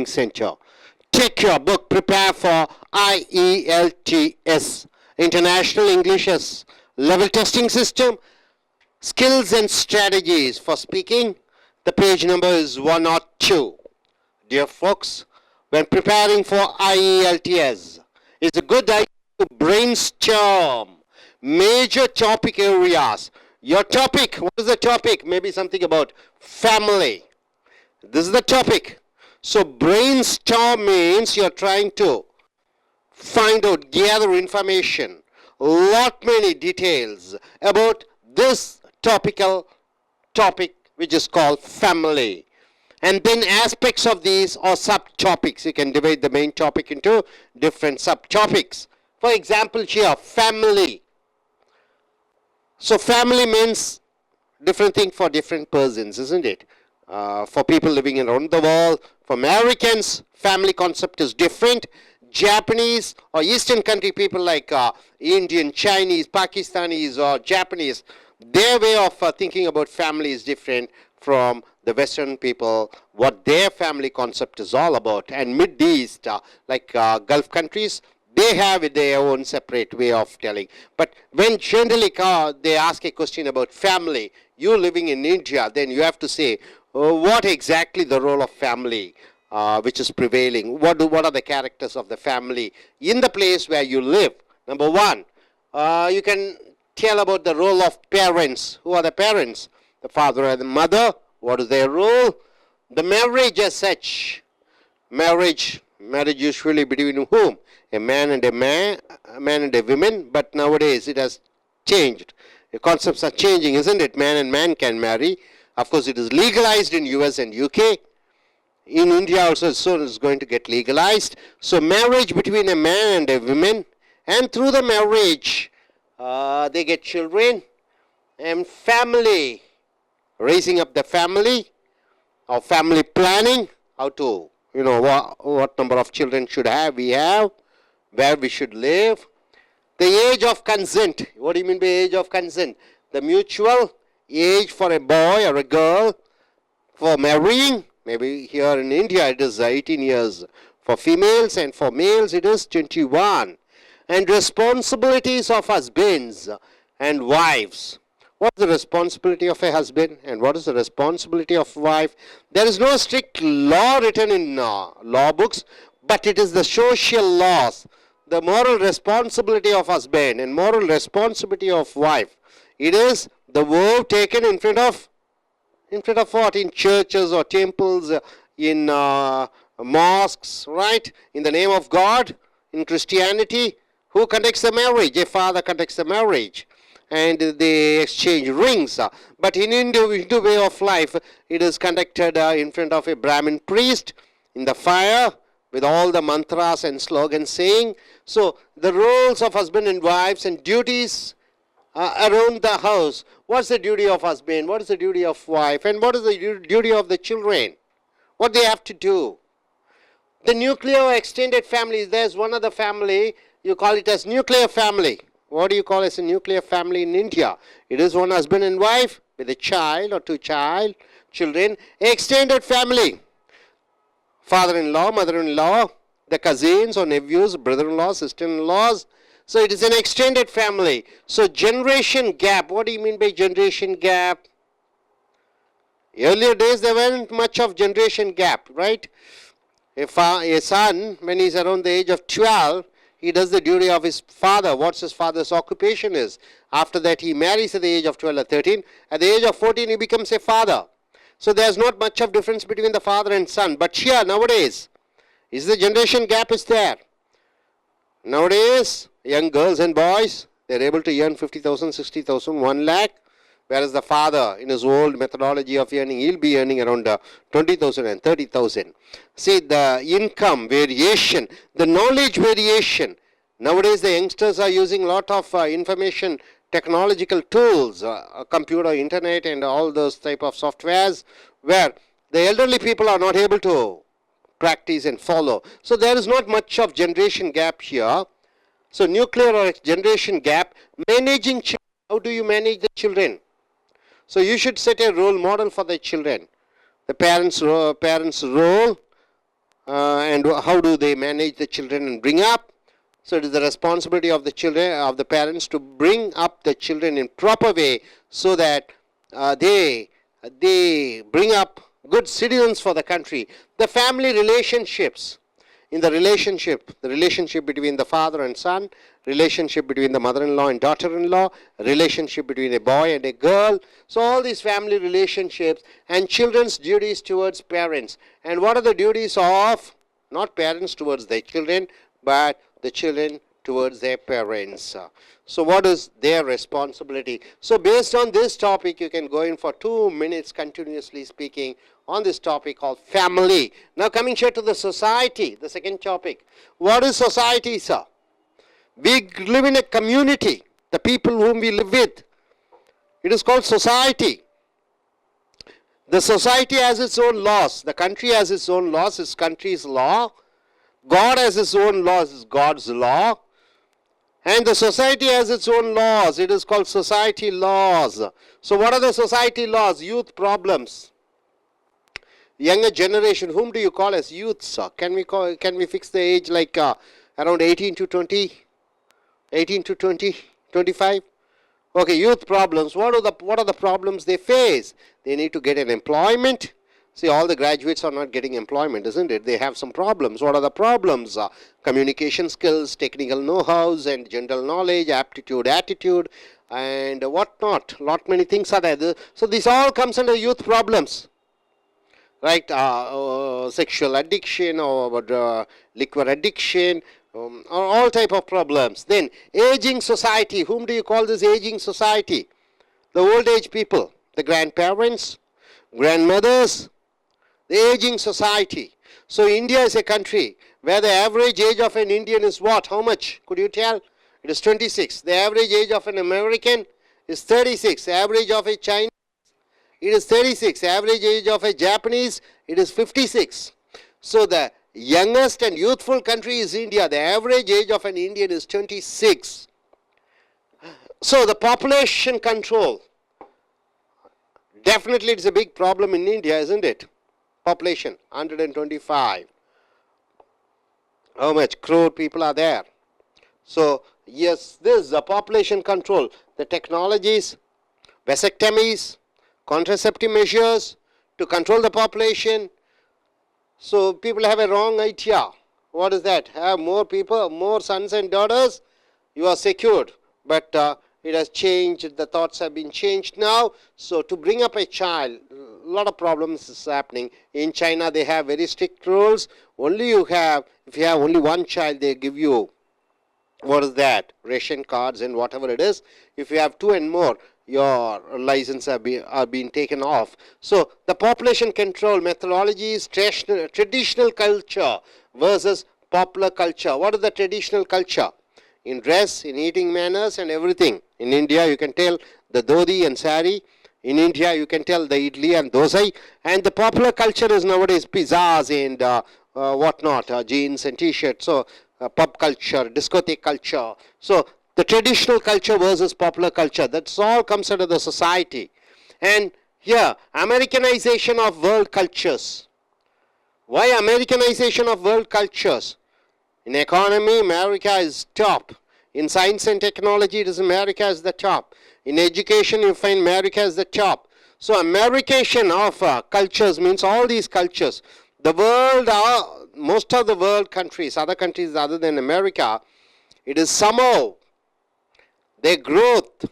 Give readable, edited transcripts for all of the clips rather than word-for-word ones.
Center. Take your book, prepare for I.E.L.T.S, International English Level Testing System, Skills and Strategies for Speaking. The page number is 102. Dear folks, when preparing for I.E.L.T.S, it's a good idea to brainstorm major topic areas. Your topic, what is the topic? Maybe something about family. This is the topic. So brainstorm means you're trying to find out, gather information, lot many details about this topic which is called family. And then aspects of these or subtopics. You can divide the main topic into different subtopics. For example, here, family. So family means different thing for different persons, isn't it? For people living around the world, for Americans, family concept is different. Japanese or Eastern country people like Indian, Chinese, Pakistanis or Japanese, their way of thinking about family is different from the Western people, what their family concept is all about. And Mid East, like Gulf countries, they have their own separate way of telling. But when generally they ask a question about family, you living in India, then you have to say, what exactly the role of family which is prevailing? What are the characters of the family in the place where you live? Number one, you can tell about the role of parents. Who are the parents? The father and the mother. What is their role? The marriage as such. Marriage usually between whom? A man and a woman. But nowadays it has changed. The concepts are changing, isn't it? Man and man can marry. Of course, it is legalized in US and UK. In India also soon it's going to get legalized. So marriage between a man and a woman, and through the marriage they get children. And family, raising up the family, or family planning, how to, what number of children should we have, where we should live. The age of consent. What do you mean by age of consent? The mutual age for a boy or a girl for marrying. Maybe here in India it is 18 years for females, and for males it is 21. And responsibilities of husbands and wives. What is the responsibility of a husband and what is the responsibility of wife? There is no strict law written in law books, but it is the social laws. The moral responsibility of husband and moral responsibility of wife. It is the verb taken in front of what? In churches or temples, in mosques, right? In the name of God, in Christianity, who conducts the marriage? A father conducts the marriage. And they exchange rings. But in Hindu way of life, it is conducted in front of a Brahmin priest, in the fire, with all the mantras and slogans saying. So the roles of husband and wives and duties around the house. What's the duty of husband? What is the duty of wife? And what is the duty of the children? What they have to do? The nuclear or extended family. There's one other family. You call it as nuclear family. What do you call as a nuclear family in India? It is one husband and wife with a child or two children. Extended family. Father-in-law, mother-in-law, the cousins or nephews, brother-in-law, sister-in-laws. So it is an extended family. So generation gap. What do you mean by generation gap? Earlier days there weren't much of generation gap, right? If a son, when he's around the age of 12, he does the duty of his father. What's his father's occupation is. After that he marries at the age of 12 or 13. At the age of 14 he becomes a father. So there's not much of difference between the father and son. But here nowadays, is the generation gap is there. Nowadays, young girls and boys, they're able to earn 50,000, 60,000, 1 lakh. Whereas the father, in his old methodology of earning, he'll be earning around 20,000 and 30,000. See, the income variation, the knowledge variation. Nowadays, the youngsters are using a lot of information technological tools, computer, internet, and all those type of softwares, where the elderly people are not able to practice and follow. So there is not much of generation gap here. So nuclear or generation gap, managing children. How do you manage the children? So you should set a role model for the children. The parents' role, and how do they manage the children and bring up. So it is the responsibility of the children, of the parents, to bring up the children in proper way, so that they bring up good citizens for the country. The family relationships, in the relationship between the father and son, relationship between the mother-in-law and daughter-in-law, relationship between a boy and a girl. So all these family relationships and children's duties towards parents. And what are the duties of not parents towards their children, but the children towards their parents? So what is their responsibility? So based on this topic, you can go in for 2 minutes continuously speaking on this topic called family. Now coming here to the society, the second topic. What is society, sir? We live in a community, the people whom we live with. It is called society. The society has its own laws. The country has its own laws, its country's law. God has his own laws, it's God's law. And the society has its own laws. It is called society laws. So what are the society laws? Youth problems. Younger generation, whom do you call as youths? Can we fix the age like around 18 to 20? 18 to 20, 25? Okay, youth problems. What are the problems they face? They need to get an employment. See, all the graduates are not getting employment, isn't it? They have some problems. What are the problems? Communication skills, technical know-hows, and general knowledge, aptitude, attitude, and whatnot. Lot many things are there. So this all comes under youth problems, right? Sexual addiction or liquor addiction, or all type of problems. Then aging society. Whom do you call this aging society? The old age people, the grandparents, grandmothers, the aging society. So India is a country where the average age of an Indian is what? How much? Could you tell? It is 26. The average age of an American is 36. The average of a Chinese, it is 36. The average age of a Japanese, it is 56. So the youngest and youthful country is India. The average age of an Indian is 26. So the population control. Definitely it's a big problem in India, isn't it? Population, 125. How much crore people are there? So, yes, this is the population control. The technologies, vasectomies, contraceptive measures to control the population. So, people have a wrong idea. What is that? Have more people, more sons and daughters, you are secured. But it has changed, the thoughts have been changed now. So to bring up a child, a lot of problems is happening. In China they have very strict rules. If you have only one child, they give you, what is that, ration cards and whatever it is. If you have 2 and more, your license are being taken off. So the population control methodology is traditional culture versus popular culture. What is the traditional culture? In dress, in eating manners and everything. In India you can tell the dhoti and sari. In India you can tell the idli and dosai. And the popular culture is nowadays pizzas and whatnot, jeans and t-shirts. So pub culture, discotheque culture. So the traditional culture versus popular culture. That's all comes under the society. And here, Americanization of world cultures. Why Americanization of world cultures? In economy, America is top. In science and technology, it is America is the top. In education, you find America is the top. So Americanization of cultures means all these cultures. The world, most of the world countries, other countries other than America, it is somehow their growth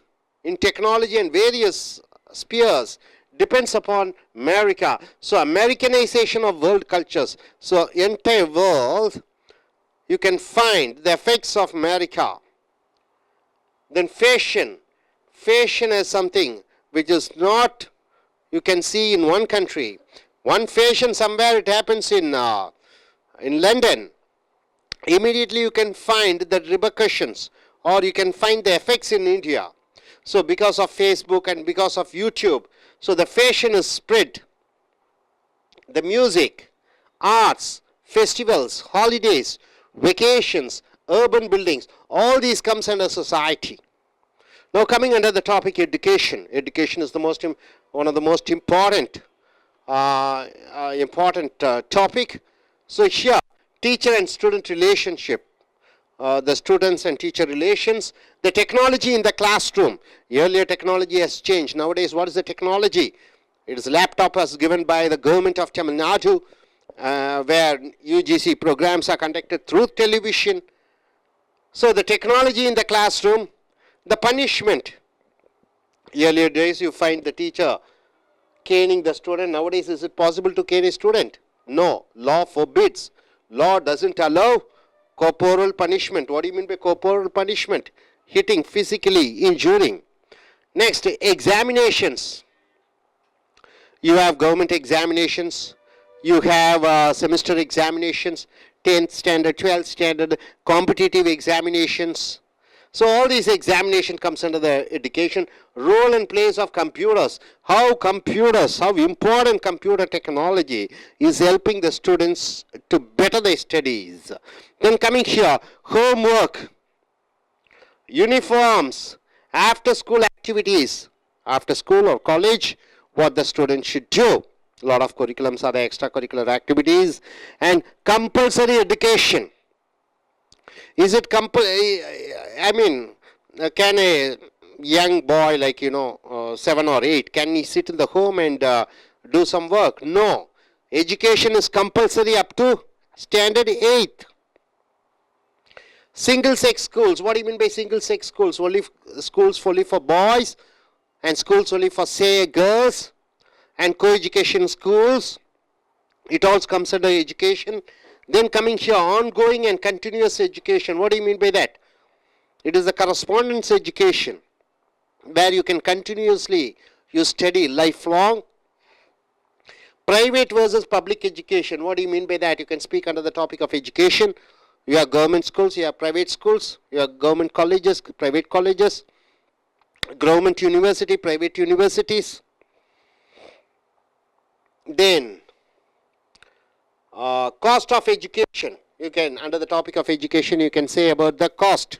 in technology and various spheres depends upon America. So Americanization of world cultures. So entire world, you can find the effects of America. Then fashion. Fashion is something which is not, you can see in one country. One fashion somewhere, it happens in London. Immediately you can find the repercussions, or you can find the effects in India. So because of Facebook and because of YouTube, so the fashion is spread. The music, arts, festivals, holidays, vacations, urban buildings, all these comes under society. Now coming under the topic education. Education is one of the most important topic. So here, teacher and student relationship, the students and teacher relations, the technology in the classroom. Earlier technology has changed. Nowadays, what is the technology? It is laptop as given by the government of Tamil Nadu, where UGC programs are conducted through television. So the technology in the classroom, the punishment. Earlier days you find the teacher caning the student. Nowadays is it possible to cane a student? No, law forbids. Law doesn't allow corporal punishment. What do you mean by corporal punishment? Hitting, physically, injuring. Next, examinations. You have government examinations. You have semester examinations, 10th standard, 12th standard, competitive examinations. So all these examination comes under the education. Role and place of computers. How important computer technology is helping the students to better their studies. Then coming here, homework, uniforms, after school activities, after school or college, what the student should do. A lot of curriculums are the extracurricular activities, and compulsory education. Is it can a young boy like 7 or 8, can he sit in the home and do some work? No. Education is compulsory up to standard 8th. Single sex schools. What do you mean by single sex schools? Only schools only for boys and schools only for say girls, and co-education schools. It all comes under education. Then coming here, ongoing and continuous education. What do you mean by that? It is a correspondence education where you can continuously you study lifelong. Private versus public education. What do you mean by that? You can speak under the topic of education. You have government schools, you have private schools, you have government colleges, private colleges, government university, private universities. Then cost of education. You can, under the topic of education, you can say about the cost.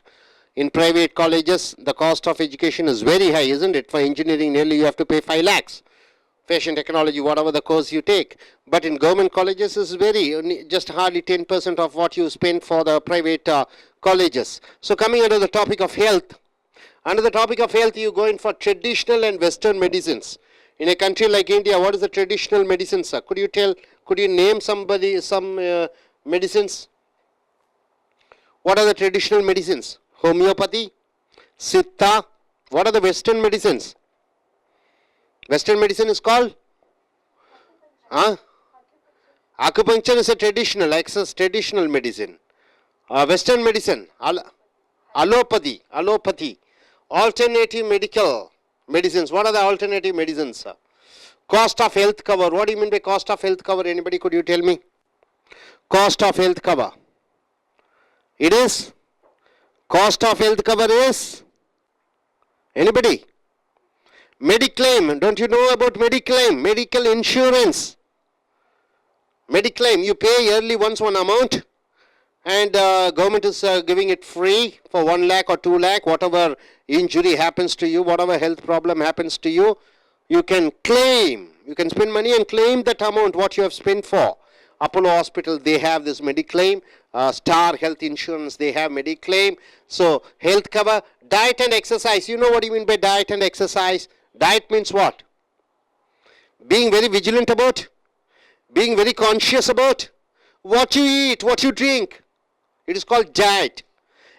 In private colleges, the cost of education is very high, isn't it? For engineering, nearly you have to pay 5 lakhs. Fashion technology, whatever the course you take. But in government colleges, is just hardly 10% of what you spend for the private colleges. So coming under the topic of health. Under the topic of health, you go in for traditional and Western medicines. In a country like India, what is the traditional medicine, sir? Could you name some medicines? What are the traditional medicines? Homeopathy, Siddha. What are the Western medicines? Western medicine is called? Acupuncture is a traditional medicine. Western medicine, allopathy. Alternative medical medicines. What are the alternative medicines? Cost of health cover. What do you mean by cost of health cover? Anybody, could you tell me? Cost of health cover. It is? Cost of health cover is? Anybody? Mediclaim. Don't you know about Mediclaim? Medical insurance. Mediclaim. You pay yearly once one amount, and government is giving it free for 1 lakh or 2 lakh. Whatever injury happens to you, whatever health problem happens to you, you can claim. You can spend money and claim that amount what you have spent for. Apollo Hospital, they have this Mediclaim. Star Health Insurance, they have Mediclaim. So health cover. Diet and exercise. You know what you mean by diet and exercise? Diet means what? Being very vigilant about, being very conscious about what you eat, what you drink. It is called diet.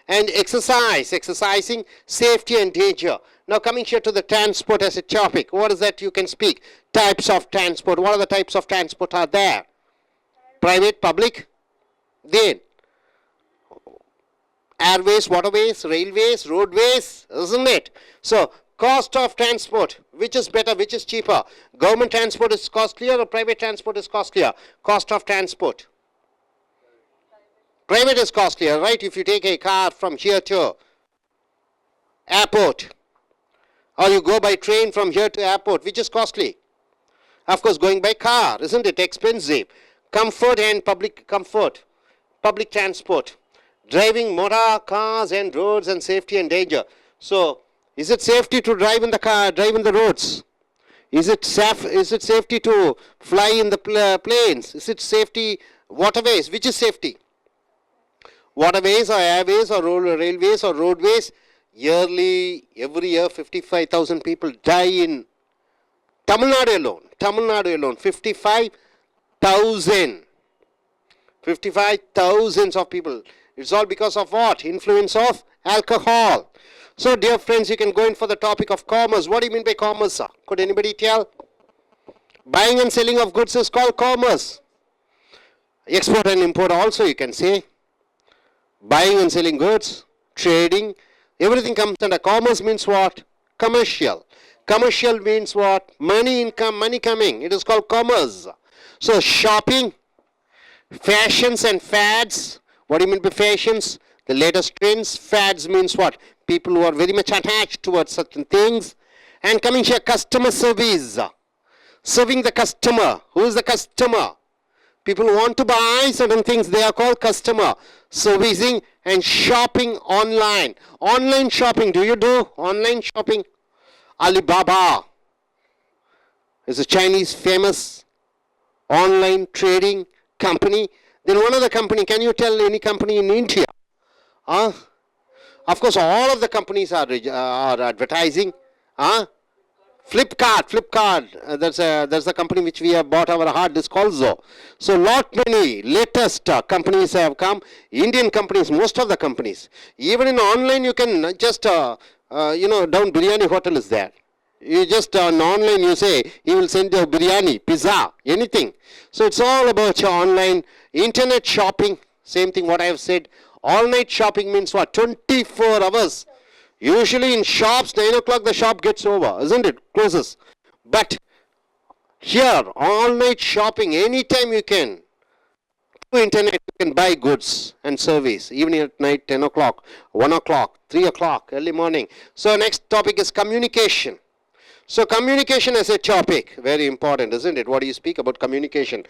And exercise, exercising, safety and danger. Now coming here to the transport as a topic. What is that you can speak? Types of transport. What are the types of transport are there? Private, public. Then airways, waterways, railways, roadways, isn't it? So cost of transport, which is better, which is cheaper? Government transport is costlier or private transport is costlier? Cost of transport. Private is costlier, right? If you take a car from here to airport, or you go by train from here to airport, which is costly? Of course, going by car, isn't it? Expensive. Comfort and public comfort. Public transport. Driving motor cars and roads and safety and danger. So, is it safety to drive in the car, drive in the roads? Is it safety to fly in the planes? Is it safety Waterways, which is safety? Waterways or airways or railways or roadways. Every year 55,000 people die in Tamil Nadu alone. Tamil Nadu alone, 55,000. 55,000 of people. It's all because of what? Influence of alcohol. So dear friends, you can go in for the topic of commerce. What do you mean by commerce, sir? Could anybody tell? Buying and selling of goods is called commerce. Export and import also you can say. Buying and selling goods, trading, everything comes under commerce. Means what? Commercial. Commercial means what? Money income, money coming. It is called commerce. So shopping, fashions and fads. What do you mean by fashions? The latest trends. Fads means what? People who are very much attached towards certain things. And coming here, customer service. Serving the customer. Who is the customer? People who want to buy certain things, they are called customer. Servicing and shopping online. Online shopping, do you do online shopping? Alibaba is a Chinese famous online trading company. Then one other company, can you tell any company in India? Of course, all of the companies are advertising. Flipkart, that's the company which we have bought our hard disk also. So lot many latest companies have come. Indian companies, most of the companies. Even in online you can just, down biryani hotel is there. You just on online you say, he will send you biryani, pizza, anything. So it's all about your online. Internet shopping, same thing what I have said. All night shopping means what? 24 hours. Usually in shops, 9 o'clock the shop gets over, isn't it? Closes. But here, all night shopping, anytime you can. Through internet, you can buy goods and service. Even at night, 10 o'clock, 1 o'clock, 3 o'clock, early morning. So next topic is communication. So communication as a topic, very important, isn't it? What do you speak about communication?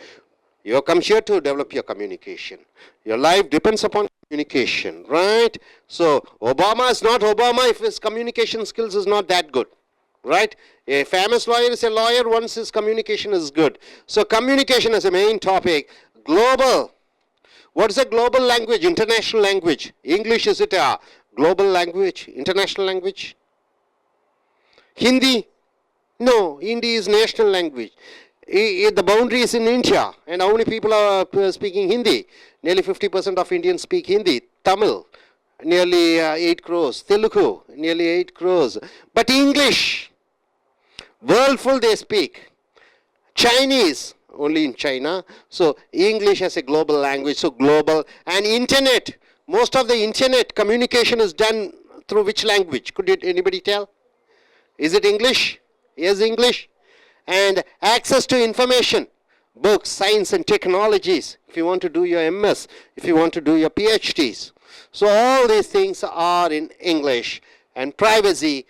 You come here to develop your communication. Your life depends upon communication, right? So Obama is not Obama if his communication skills is not that good, right? A famous lawyer is a lawyer once his communication is good. So communication as a main topic. Global. What is a global language? International language. English, is it a global language? International language? Hindi? No, Hindi is national language. The boundary is in India, and how many people are speaking Hindi? Nearly 50% of Indians speak Hindi. Tamil, nearly 8 crores. Telugu, nearly 8 crores. But English, world full they speak. Chinese, only in China. So English as a global language, so global. And internet, most of the internet communication is done through which language? Could anybody tell? Is it English? Yes, English. And access to information, books, science and technologies, if you want to do your MS, if you want to do your PhDs. So all these things are in English. And privacy,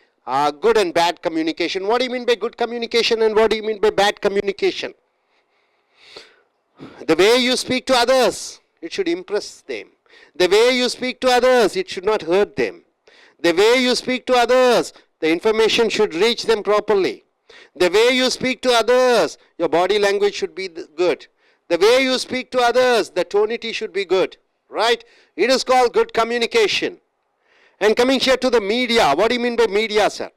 good and bad communication. What do you mean by good communication and what do you mean by bad communication? The way you speak to others, it should impress them. The way you speak to others, it should not hurt them. The way you speak to others, the information should reach them properly. The way you speak to others, your body language should be good. The way you speak to others, the tonality should be good. Right? It is called good communication. And coming here to the media, what do you mean by media, sir?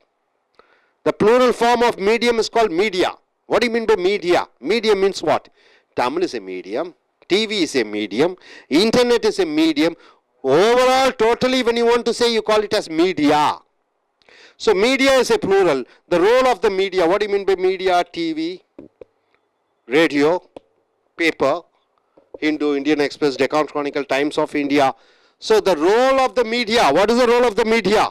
The plural form of medium is called media. What do you mean by media? Medium means what? Tamil is a medium. TV is a medium. Internet is a medium. Overall, totally, when you want to say, you call it as media. So media is a plural. The role of the media, what do you mean by media? TV, radio, paper, Hindu, Indian Express, Deccan Chronicle, Times of India. So the role of the media, what is the role of the media?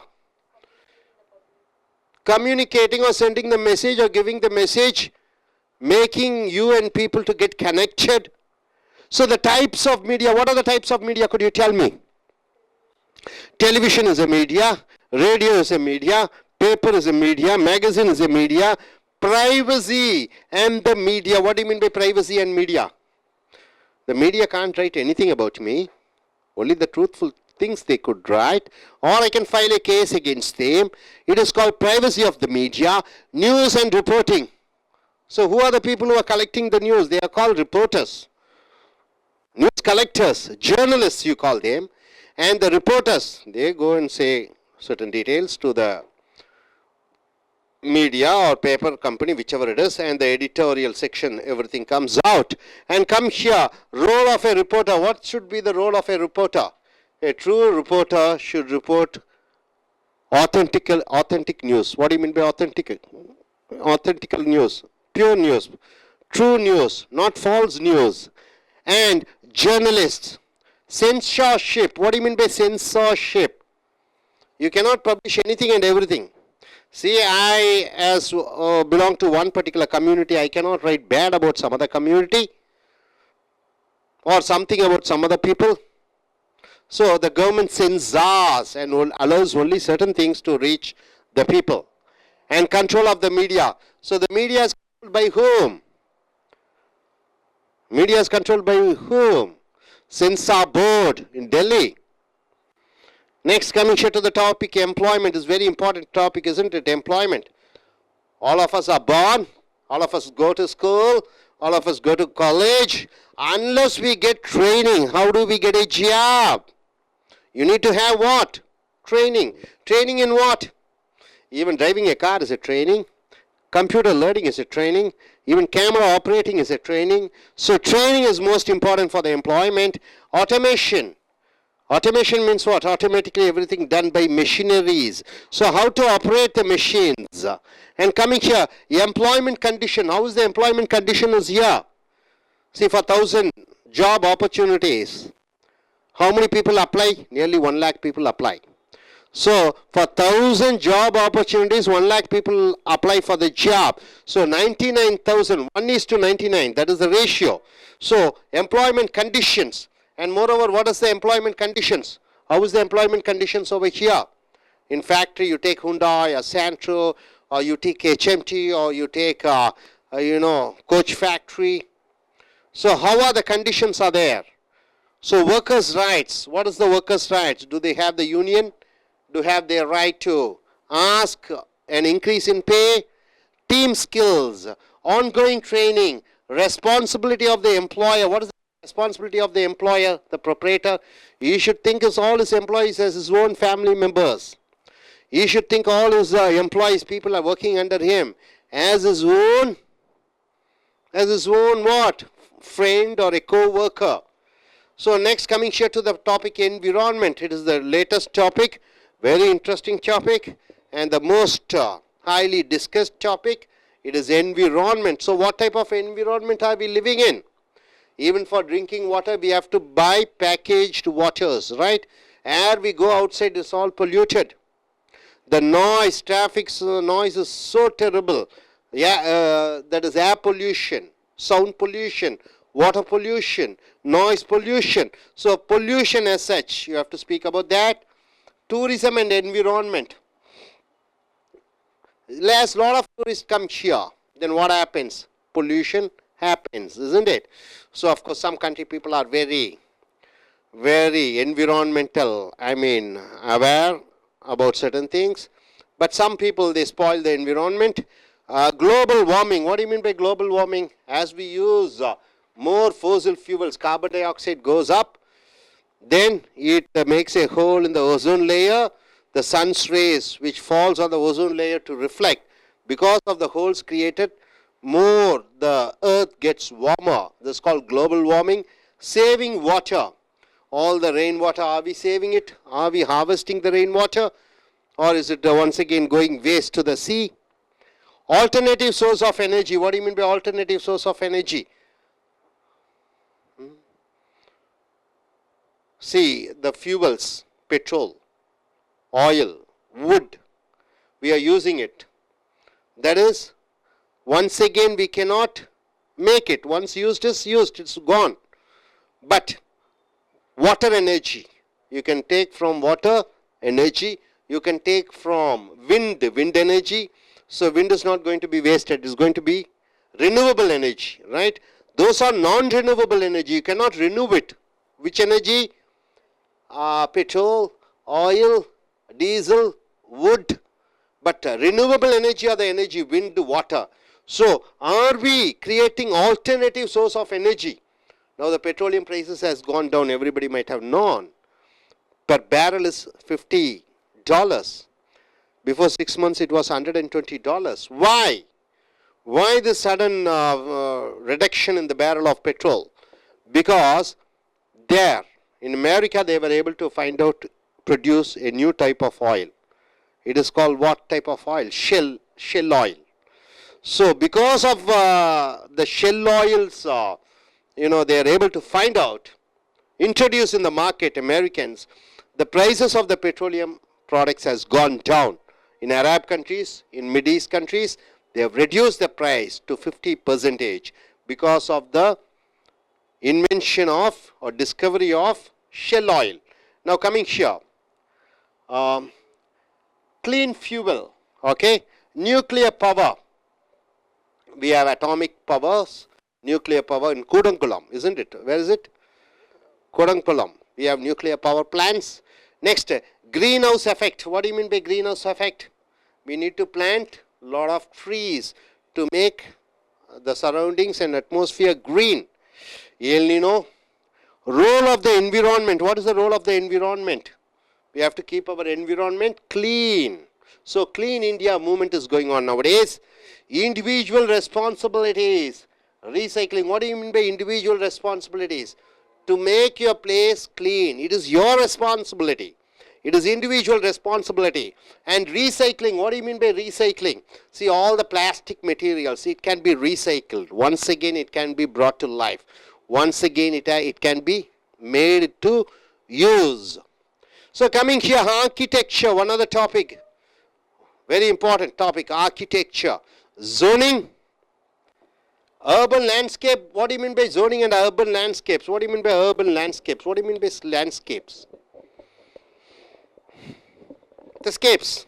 Communicating or sending the message or giving the message, making you and people to get connected. So the types of media, what are the types of media? Could you tell me? Television is a media. Radio is a media, paper is a media, magazine is a media, privacy and the media. What do you mean by privacy and media? The media can't write anything about me. Only the truthful things they could write. Or I can file a case against them. It is called privacy of the media. News and reporting. So who are the people who are collecting the news? They are called reporters. news collectors, journalists you call them, and the reporters, they go and say certain details to the media or paper company, whichever it is, and the editorial section, everything comes out. And come here, role of a reporter. What should be the role of a reporter? A true reporter should report authentic news. What do you mean by authentic? Authentic news, pure news, true news, not false news. And journalists, censorship. What do you mean by censorship? You cannot publish anything and everything. See, I as belong to one particular community, I cannot write bad about some other community or something about some other people. So the government censors and allows only certain things to reach the people. And control of the media. So the media is controlled by whom? Media is controlled by whom? Censor board in Delhi. Next, coming here to the topic, employment is very important topic, isn't it? Employment. All of us are born, all of us go to school, all of us go to college. Unless we get training, how do we get a job? You need to have what? Training. Training in what? Even driving a car is a training. Computer learning is a training. Even camera operating is a training. So training is most important for the employment. Automation. Automation means what? Automatically everything done by machineries. So how to operate the machines? And coming here, employment condition. How is the employment condition is here? See, for 1,000 job opportunities, how many people apply? Nearly 1 lakh people apply. So for 1,000 job opportunities, 1 lakh people apply for the job. So 99,000, 1:99, that is the ratio. So employment conditions. And moreover, what is the employment conditions? How is the employment conditions over here? In factory, you take Hyundai or Santro, or you take HMT, or you take, coach factory. So how are the conditions are there? So workers' rights. What is the workers' rights? Do they have the union? Do have their right to ask an increase in pay? Team skills, ongoing training, responsibility of the employer. What is the responsibility of the employer, the proprietor? He should think of all his employees as his own family members. He should think all his employees, people are working under him, as his own what? Friend or a co-worker. So next, coming here to the topic environment. It is the latest topic. Very interesting topic and the most highly discussed topic. It is environment. So what type of environment are we living in? Even for drinking water, we have to buy packaged waters, right? Air we go outside is all polluted. The noise, traffic noise is so terrible. Yeah, that is air pollution, sound pollution, water pollution, noise pollution. So pollution as such, you have to speak about that. Tourism and environment. As a lot of tourists come here, then what happens? Pollution happens, isn't it? So of course some country people are very environmental, aware about certain things. But some people, they spoil the environment. Global warming. What do you mean by global warming? As we use more fossil fuels, carbon dioxide goes up. Then it makes a hole in the ozone layer. The sun's rays which falls on the ozone layer to reflect. Because of the holes created, more the earth gets warmer. This is called global warming. Saving water. All the rainwater, are we saving it? Are we harvesting the rainwater? Or is it once again going waste to the sea? Alternative source of energy. What do you mean by alternative source of energy? See, the fuels, petrol, oil, wood, we are using it. That is, once again we cannot make it. Once used is used, it's gone. But water energy, you can take from water energy, you can take from wind energy. So wind is not going to be wasted, it's going to be renewable energy, right? Those are non-renewable energy, you cannot renew it. Which energy? Petrol, oil, diesel, wood. But renewable energy are the energy, wind, water. So are we creating alternative source of energy Now the petroleum prices has gone down, everybody might have known. Per barrel is $50. Before 6 months it was $120. Why? Why this sudden reduction in the barrel of petrol? Because there, in America, they were able to produce a new type of oil. It is called what type of oil? Shell oil. So because of the shell oils, they are able to introduce in the market, Americans, the prices of the petroleum products has gone down. In Arab countries, in Middle East countries, they have reduced the price to 50% because of the invention of or discovery of shell oil. Now coming here, clean fuel, okay, nuclear power. We have atomic powers, nuclear power in Kudankulam, isn't it? Where is it? Kudankulam. We have nuclear power plants. Next, greenhouse effect. What do you mean by greenhouse effect? We need to plant a lot of trees to make the surroundings and atmosphere green. El Nino. Role of the environment. What is the role of the environment? We have to keep our environment clean. So Clean India movement is going on nowadays. Individual responsibilities. Recycling. What do you mean by individual responsibilities? To make your place clean. It is your responsibility. It is individual responsibility. And recycling. What do you mean by recycling? See, all the plastic materials, it can be recycled. Once again, it can be brought to life. Once again, it can be made to use. So coming here, architecture, one other topic. Very important topic, architecture. Zoning. Urban landscape. What do you mean by zoning and urban landscapes? What do you mean by urban landscapes? What do you mean by landscapes? The scapes,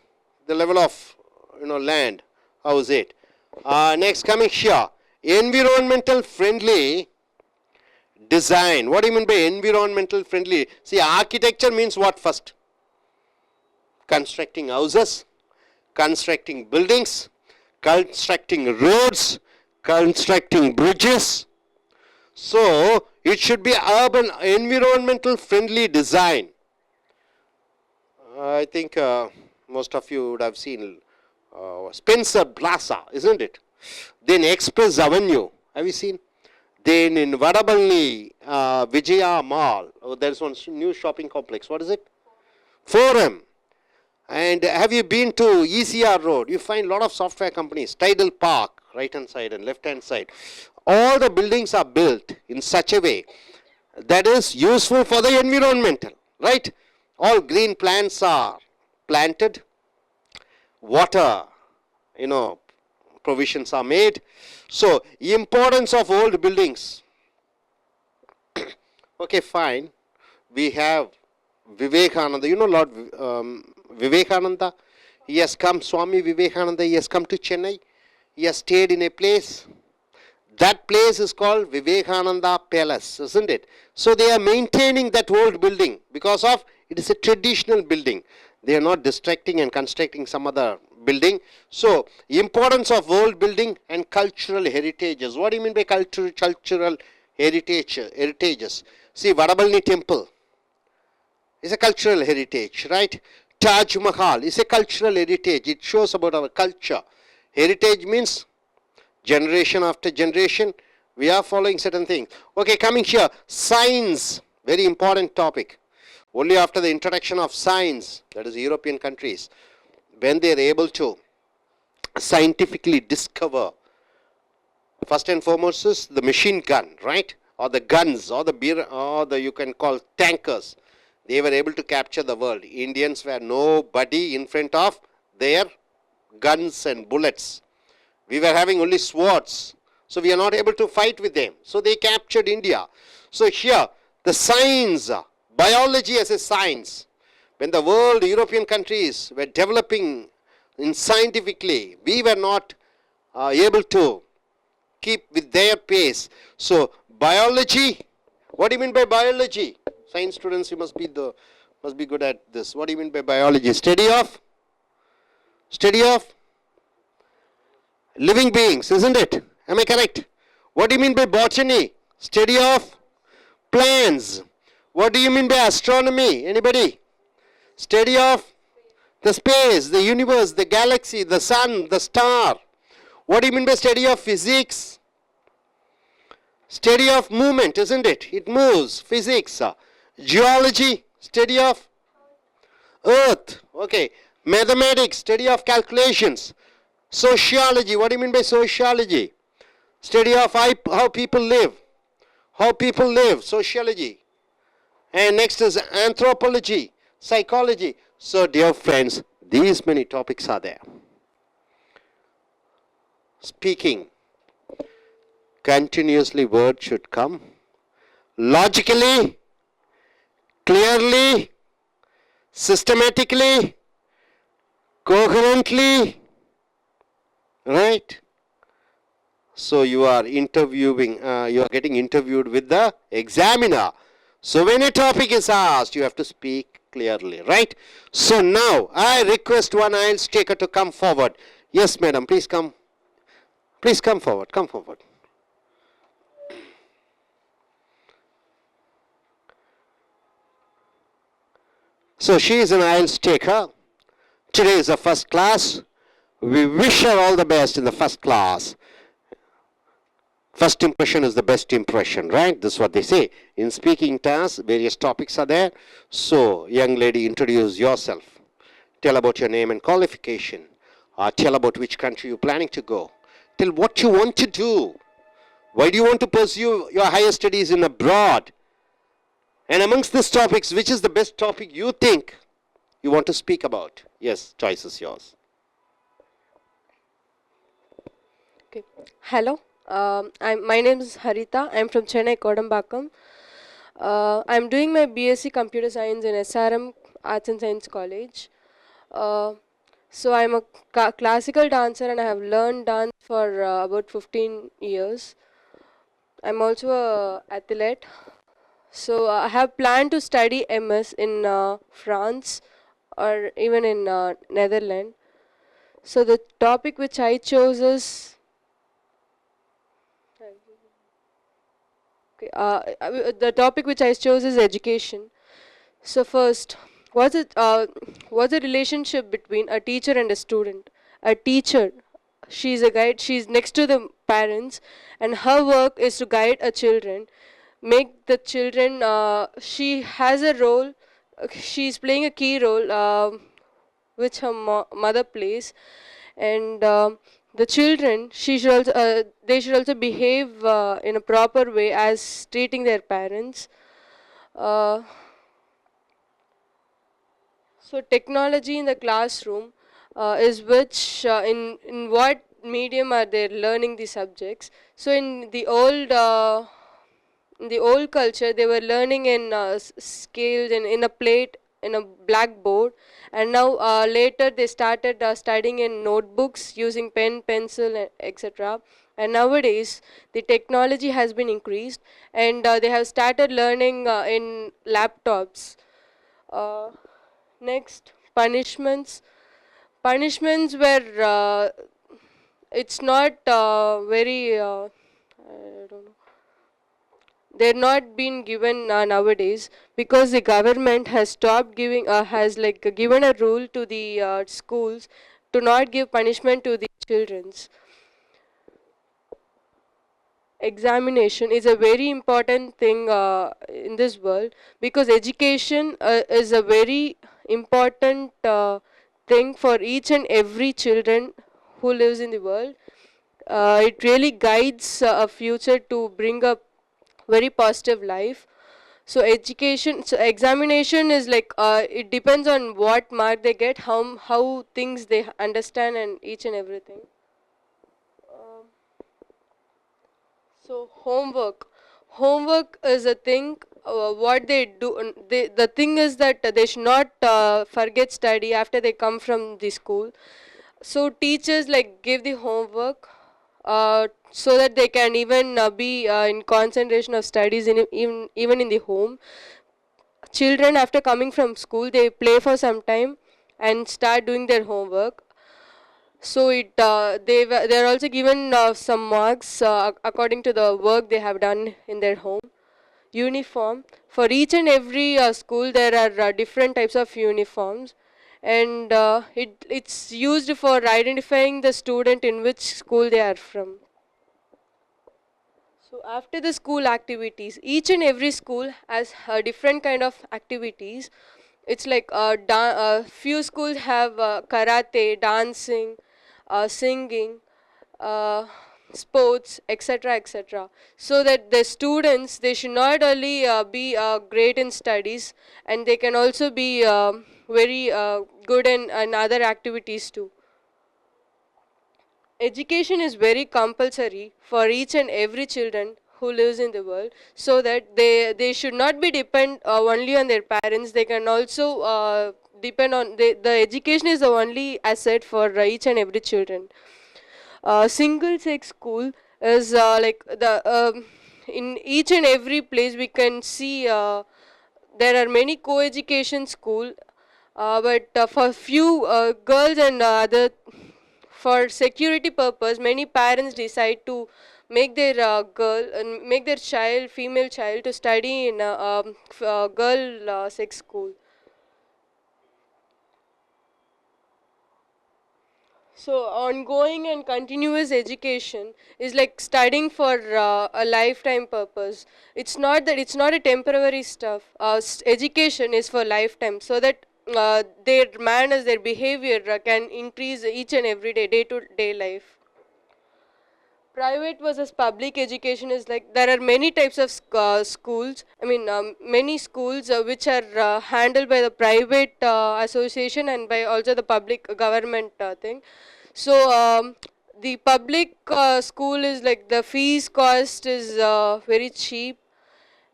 the level of land. How is it? Next, coming here, environmental friendly design. What do you mean by environmental friendly? See, architecture means what first? Constructing houses, constructing buildings, constructing roads, constructing bridges. So it should be urban environmental friendly design. I think most of you would have seen Spencer Plaza, isn't it? Then Express Avenue. Have you seen? Then in Vadabalni, Vijaya Mall, there's one new shopping complex. What is it? Forum. And have you been to ECR Road? You find a lot of software companies. Tidal Park, right hand side and left hand side. All the buildings are built in such a way that is useful for the environmental, right? All green plants are planted. Water, provisions are made. So, importance of old buildings. Okay, fine. We have Vivekananda. Lord Vivekananda? He has come, Swami Vivekananda, he has come to Chennai. He has stayed in a place. That place is called Vivekananda Palace, isn't it? So they are maintaining that old building because of it is a traditional building. They are not distracting and constructing some other building. So, importance of old building and cultural heritages. What do you mean by cultural heritages? See, Vadabalni temple is a cultural heritage, right? Taj Mahal is a cultural heritage. It shows about our culture. Heritage means generation after generation, we are following certain things. Okay, coming here, science, very important topic. Only after the introduction of science, that is European countries, when they are able to scientifically discover, first and foremost is the machine gun, right? Or the guns, or the you can call tankers. They were able to capture the world. Indians were nobody in front of their guns and bullets. We were having only swords. So we are not able to fight with them. So they captured India. So here, the science, biology as a science. When the world, European countries were developing in scientifically, we were not able to keep with their pace. So biology, what do you mean by biology? Science students, you must be good at this. What do you mean by biology? Study of living beings, isn't it? Am I correct? What do you mean by botany? Study of Plans. What do you mean by astronomy? Anybody? Study of the space, the universe, the galaxy, the sun, the star. What do you mean by study of physics? Study of movement, isn't it? It moves. Physics. Geology, study of earth. Okay. Mathematics, study of calculations. Sociology, what do you mean by sociology? Study of how people live. How people live, sociology. And next is anthropology, psychology. So dear friends, these many topics are there. Speaking. Continuously word should come. Logically, clearly, systematically, coherently. Right? So you are interviewing, you are getting interviewed with the examiner. So when a topic is asked, you have to speak clearly, right? So now I request one I.E.L.T.S taker to come forward. Yes, madam, please come. Please come forward, come forward. So she is an I.E.L.T.S taker. Today is the first class. We wish her all the best in the first class. First impression is the best impression, right? This is what they say. In speaking tasks, various topics are there. So, young lady, introduce yourself. Tell about your name and qualification. Tell about which country you're planning to go. Tell what you want to do. Why do you want to pursue your higher studies in abroad? And amongst these topics, which is the best topic you think you want to speak about? Yes, choice is yours. Okay. Hello. My name is Harita. I'm from Chennai, Kodambakam. I'm doing my BSc Computer Science in SRM Arts and Science College. So I'm a classical dancer and I have learned dance for about 15 years. I'm also a athlete. So I have planned to study MS in France or even in Netherlands. So the topic which I chose is the topic which I chose is education. So first, what's the relationship between a teacher and a student? A teacher, she's a guide. She's next to the parents, and her work is to guide a children, make the children. She has a role. She's playing a key role, which her mother plays, and the children, they should also behave in a proper way as treating their parents. Uh, so technology in the classroom is which in what medium are they learning the subjects? So in the old culture, they were learning in scales and in a plate, in a blackboard, and now later they started studying in notebooks using pen, pencil, etc. And nowadays, the technology has been increased, and they have started learning in laptops. Uh, Next, punishments. Punishments were it's not very I don't know, they're not being given nowadays because the government has stopped giving has like given a rule to the schools to not give punishment to the children's. Examination is a very important thing in this world because education is a very important thing for each and every children who lives in the world. It really guides a future to bring a very positive life. So education, so examination is like it depends on what mark they get, how things they understand, and each and everything. Um, So homework is a thing. What they do, the thing is that they should not forget study after they come from the school. So teachers like give the homework, so that they can even be in concentration of studies even in the home. Children after coming from school, they play for some time and start doing their homework. So they're also given some marks according to the work they have done in their home. uniform. For each and every school, there are different types of uniforms, and it's used for identifying the student in which school they are from. So after the school activities, each and every school has a different kind of activities. It's like few schools have karate, dancing, singing, uh, sports, etc., etc. So that the students, they should not only be great in studies, and they can also be very good in other activities too. Education is very compulsory for each and every children who lives in the world, so that they should not be depend only on their parents. They can also depend on the education is the only asset for each and every children. Single sex school is like the in each and every place we can see there are many co-education school, but for few girls and other, for security purpose, many parents decide to make their make their child, female child, to study in a girl sex school. So ongoing and continuous education is like studying for a lifetime purpose. It's not a temporary stuff. Education is for lifetime, so that their manners, their behavior can increase each and every day, day to day life. Private versus public education is like there are many types of schools. I mean, many schools which are handled by the private association and by also the public government thing. So the public school is like the fees cost is very cheap,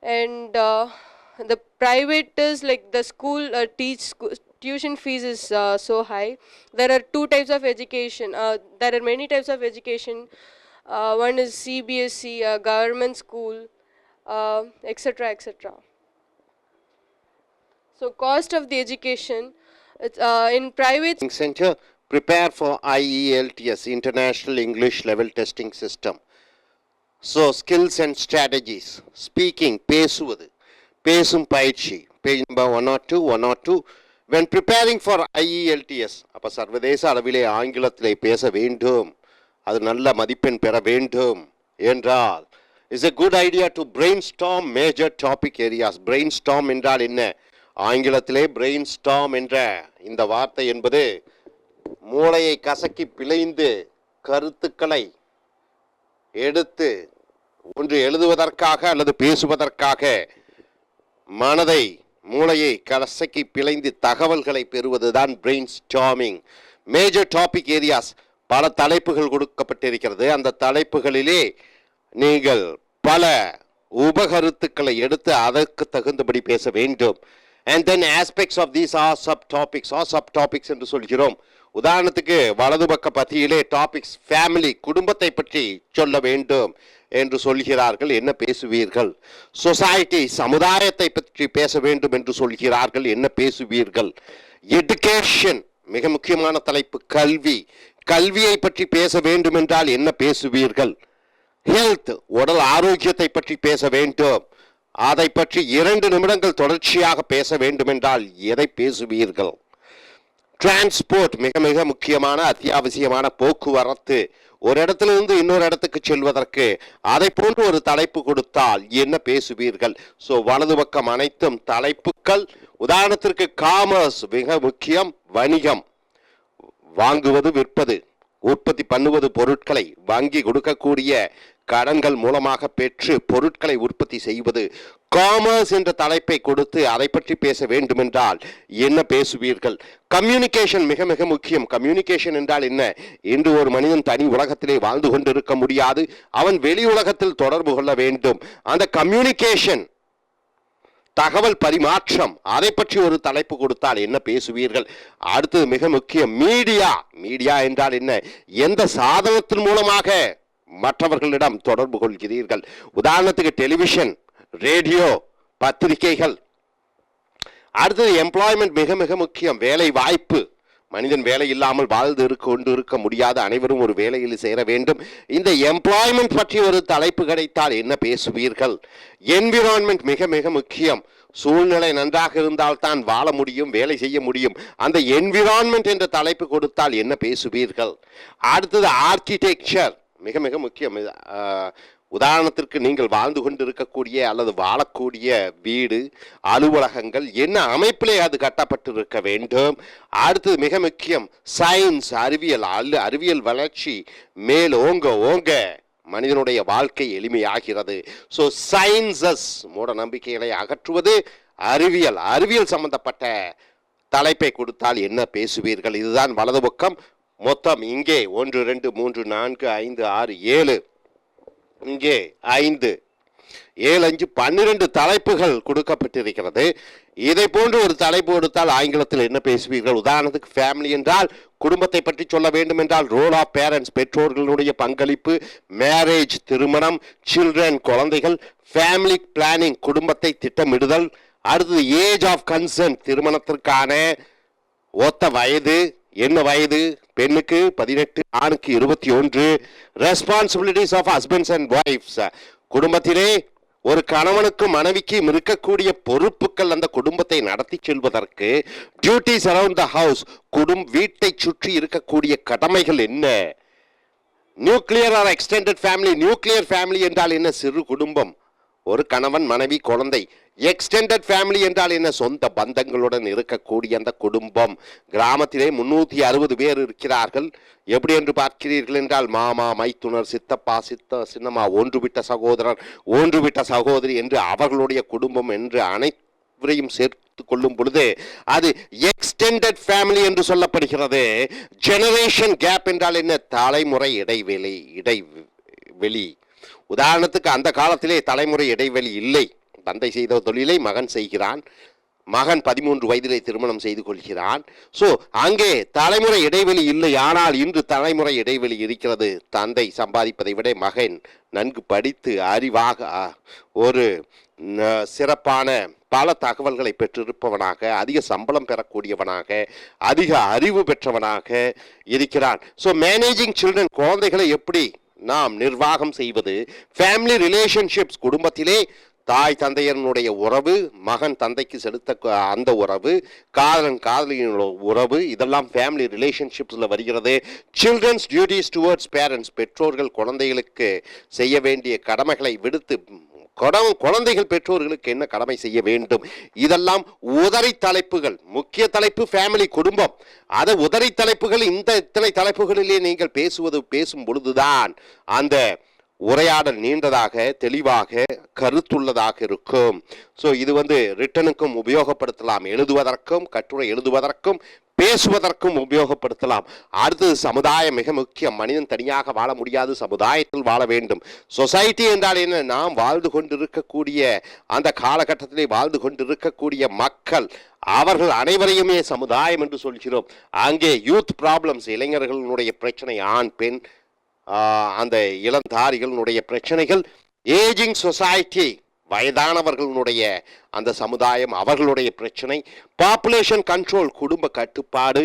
and the private is like the school tuition fees is so high. There are two types of education. There are many types of education. One is CBSE, government school, etc., etc. So cost of the education, it's in private Center, prepare for I.E.L.T.S, International English Level Testing System. So skills and strategies, speaking, பேசுவது, பேசும் பயிற்சி, page number 102. When preparing for I.E.L.T.S, அப்போ சர்வதேச அளவிலே ஆங்கிலத்திலே பேச வேண்டும், அது நல்ல மதிப்பெண் பெற வேண்டும் என்றால், is a good idea to brainstorm major topic areas. Brainstorm என்றால் என்ன? ஆங்கிலத்திலே brainstorm என்ற இந்த வார்த்தை என்பது மூளையை கசக்கி பிழைந்து கருத்துக்களை எடுத்து ஒன்று எழுதுவதற்காக அல்லது பேசுவதற்காக மனதை மூளையை கசக்கி பிழைந்து தகவல்களை பெறுவதுதான் brain storming. Major topic areas, பல தலைப்புகள் கொடுக்கப்பட்டிருக்கிறது. அந்த தலைப்புகளிலே நீங்கள் பல உபகருத்துக்களை எடுத்து அதற்கு தகுந்தபடி பேச வேண்டும். And then aspects of these are subtopics என்று சொல்கிறோம். உதாரணத்துக்கு வலது பக்க பத்தியிலே டாபிக்ஸ் ஃபேமிலி, குடும்பத்தை பற்றி சொல்ல வேண்டும் என்று சொல்கிறார்கள். என்ன பேசுவீர்கள்? சொசைட்டி, சமுதாயத்தை பற்றி பேச வேண்டும் என்று சொல்கிறார்கள். என்ன பேசுவீர்கள்? எஜுகேஷன், மிக முக்கியமான தலைப்பு, கல்வி, கல்வியை பற்றி பேச வேண்டும் என்றால் என்ன பேசுவீர்கள்? ஹெல்த், உடல் ஆரோக்கியத்தை பற்றி பேச வேண்டும், அதை பற்றி 2 நிமிடங்கள் தொடர்ச்சியாக பேச வேண்டும் என்றால் எதை பேசுவீர்கள்? டிரான்ஸ்போர்ட், மிக மிக முக்கியமான அத்தியாவசியமான போக்குவரத்து, ஒரு இடத்திலிருந்து இன்னொரு இடத்துக்கு செல்வதற்கு அதை போன்று ஒரு தலைப்பு கொடுத்தால் என்ன பேசுவீர்கள்? ஸோ வலது பக்கம் அனைத்தும் தலைப்புகள். உதாரணத்திற்கு காமர்ஸ், மிக முக்கியம், வணிகம், வாங்குவது, விற்பது, உற்பத்தி பண்ணுவது, பொருட்களை வாங்கி கொடுக்கக்கூடிய கடன்கள் மூலமாக பெற்று பொருட்களை உற்பத்தி செய்வது. காமர்ஸ் என்ற தலைப்பை கொடுத்து அதை பற்றி பேச வேண்டுமென்றால் என்ன பேசுவீர்கள்? கம்யூனிகேஷன், மிக மிக முக்கியம். கம்யூனிகேஷன் என்றால் என்ன? இன்று ஒரு மனிதன் தனி உலகத்திலே வாழ்ந்து கொண்டிருக்க முடியாது, அவன் வெளி உலகத்தில் தொடர்பு கொள்ள வேண்டும். அந்த கம்யூனிகேஷன், தகவல் பரிமாற்றம், அதை பற்றி ஒரு தலைப்பு கொடுத்தால் என்ன பேசுவீர்கள்? அடுத்தது மிக முக்கியம், மீடியா. மீடியா என்றால் என்ன? எந்த சாதனத்தின் மூலமாக மற்றவர்களிடம் தொடர்பு கொள்கிறீர்கள்? உதாரணத்துக்கு டெலிவிஷன், ரேடியோ, பத்திரிகைகள். அடுத்தது எம்ப்ளாய்மெண்ட், மிக மிக முக்கியம், வேலை வாய்ப்பு, மனிதன் வேலை இல்லாமல் வாழ்ந்து இருக்க முடியாத அனைவரும் ஒரு வேலையில் சேர வேண்டும். இந்த எம்ப்ளாய்மெண்ட் பற்றி ஒரு தலைப்பு கிடைத்தால் என்ன பேசுவீர்கள்? என்விரான்மெண்ட் மிக மிக முக்கியம். சூழ்நிலை நன்றாக இருந்தால் தான் வாழ முடியும், வேலை செய்ய முடியும். அந்த என்விரான்மெண்ட் என்ற தலைப்பு கொடுத்தால் என்ன பேசுவீர்கள்? அடுத்தது ஆர்கிடெக்சர் மிக மிக முக்கியம். உதாரணத்திற்கு நீங்கள் வாழ்ந்து கொண்டு இருக்கக்கூடிய அல்லது வாழக்கூடிய வீடு, அலுவலகங்கள் என்ன அமைப்பிலே அது கட்டப்பட்டிருக்க வேண்டும். அடுத்தது மிக முக்கியம் சயின்ஸ், அறிவியல். அறிவியல் வளர்ச்சி மேல் ஓங்க மனிதனுடைய வாழ்க்கை எளிமையாகிறது. ஸோ சயின்சஸ், மூட நம்பிக்கைகளை அகற்றுவது, அறிவியல் சம்பந்தப்பட்ட தலைப்பை கொடுத்தால் என்ன பேசுவீர்கள்? இதுதான் வலது பக்கம். மொத்தம் இங்கே 1 2 3 4 5 6 7, இங்கே 5 7 5 12 தலைப்புகள் கொடுக்கப்பட்டிருக்கிறது. இதை போன்று ஒரு தலைப்பு கொடுத்தால் ஆங்கிலத்தில் என்ன பேசுவீர்கள்? உதாரணத்துக்கு ஃபேமிலி என்றால் குடும்பத்தை பற்றி சொல்ல வேண்டும் என்றால் ரோல் ஆஃப் பேரண்ட்ஸ், பெற்றோர்களுடைய பங்களிப்பு, மேரேஜ் திருமணம், சில்ட்ரன் குழந்தைகள், ஃபேமிலி பிளானிங் குடும்பத்தை திட்டமிடுதல். அடுத்தது ஏஜ் ஆஃப் கன்சென்ட், திருமணத்திற்கான ஒத்த வயது. என்ன வயது? பெண்ணுக்கு 18, ஆணுக்கு 21. Responsibilities of husbands and wives, குடும்பத்திலே ஒரு கணவனுக்கும் மனைவிக்கும் இருக்கக்கூடிய பொறுப்புகள், அந்த குடும்பத்தை நடத்தி செல்வதற்கு. டியூட்டிஸ் அரவுண்ட் த ஹவுஸ், வீட்டை சுற்றி இருக்கக்கூடிய கடமைகள் என்ன? Nuclear or extended family, nuclear family என்றால் என்ன? சிறு குடும்பம், ஒரு கணவன் மனைவி குழந்தை. எக்ஸ்டெண்டட் ஃபேமிலி என்றால் என்ன? சொந்த பந்தங்களுடன் இருக்கக்கூடிய அந்த குடும்பம். கிராமத்திலே 360 பேர் இருக்கிறார்கள். எப்படி என்று பார்க்கிறீர்கள் என்றால் மாமா, மைத்துனர், சித்தப்பா, சின்னம்மா, ஒன்று விட்ட சகோதரர், ஒன்று விட்ட சகோதரி என்று அவர்களுடைய குடும்பம் என்று அனைவரையும் சேர்த்து கொள்ளும் பொழுது அது எக்ஸ்டெண்டட் ஃபேமிலி என்று சொல்லப்படுகிறது. ஜெனரேஷன் கேப் என்றால் என்ன? தலைமுறை இடைவெளி. உதாரணத்துக்கு அந்த காலத்திலே தலைமுறை இடைவெளி இல்லை. தந்தை செய்த தொழிலை மகன் செய்கிறான், மகன் 13 வயதிலே திருமணம் செய்து கொள்கிறான். ஸோ அங்கே தலைமுறை இடைவெளி இல்லை. ஆனால் இன்று தலைமுறை இடைவெளி இருக்கிறது. தந்தை சம்பாதிப்பதை விட மகன் நன்கு படித்து அறிவாக ஒரு சிறப்பான பல தகவல்களை பெற்றிருப்பவனாக, அதிக சம்பளம் பெறக்கூடியவனாக, அதிக அறிவு பெற்றவனாக இருக்கிறான். ஸோ மேனேஜிங் சில்ட்ரன், குழந்தைகளை எப்படி நாம் நிர்வாகம் செய்வது. ஃபேமிலி ரிலேஷன்ஷிப்ஸ், குடும்பத்திலே தாய் தந்தையனுடைய உறவு, மகன் தந்தைக்கு செலுத்த அந்த உறவு, காதலன் காதலியின் உறவு, இதெல்லாம் ஃபேமிலி ரிலேஷன்ஷிப்ஸில் வருகிறது. சில்ட்ரன்ஸ் டியூட்டிஸ் டுவர்ட்ஸ் பேரண்ட்ஸ், பெற்றோர்கள் குழந்தைகளுக்கு செய்ய வேண்டிய கடமைகளை விடுத்து குழந்தைகள் பெற்றோர்களுக்கு என்ன கடமை செய்ய வேண்டும். இதெல்லாம் உதரி தலைப்புகள். முக்கிய தலைப்பு ஃபேமிலி, குடும்பம். அதை உதரி தலைப்புகள். இத்தனை தலைப்புகளிலே நீங்கள் பேசும் பொழுதுதான் அந்த உரையாடல் நீண்டதாக, தெளிவாக, கருத்துள்ளதாக இருக்கும். ஸோ இது ரிட்டனுக்கும் உபயோகப்படுத்தலாம், எழுதுவதற்கும், கட்டுரை எழுதுவதற்கும், பேசுவதற்கும் உபயோகப்படுத்தலாம். அடுத்தது சமுதாயம் மிக முக்கியம். மனிதன் தனியாக வாழ முடியாது, சமுதாயத்தில் வாழ வேண்டும். சொசைட்டி என்றால் என்ன? நாம் வாழ்ந்து கொண்டிருக்கக்கூடிய அந்த காலகட்டத்திலே வாழ்ந்து கொண்டிருக்கக்கூடிய மக்கள், அவர்கள் அனைவரையுமே சமுதாயம் என்று சொல்கிறோம். அங்கே யூத் ப்ராப்ளம்ஸ், இளைஞர்களுடைய பிரச்சனை, ஆண் பெண், அந்த இளந்தாரிகளுடைய பிரச்சனைகள். ஏஜிங் சொசைட்டி, வயதானவர்களுடைய அந்த சமுதாயம், அவர்களுடைய பிரச்சனை. பாப்புலேஷன் கண்ட்ரோல், குடும்ப கட்டுப்பாடு.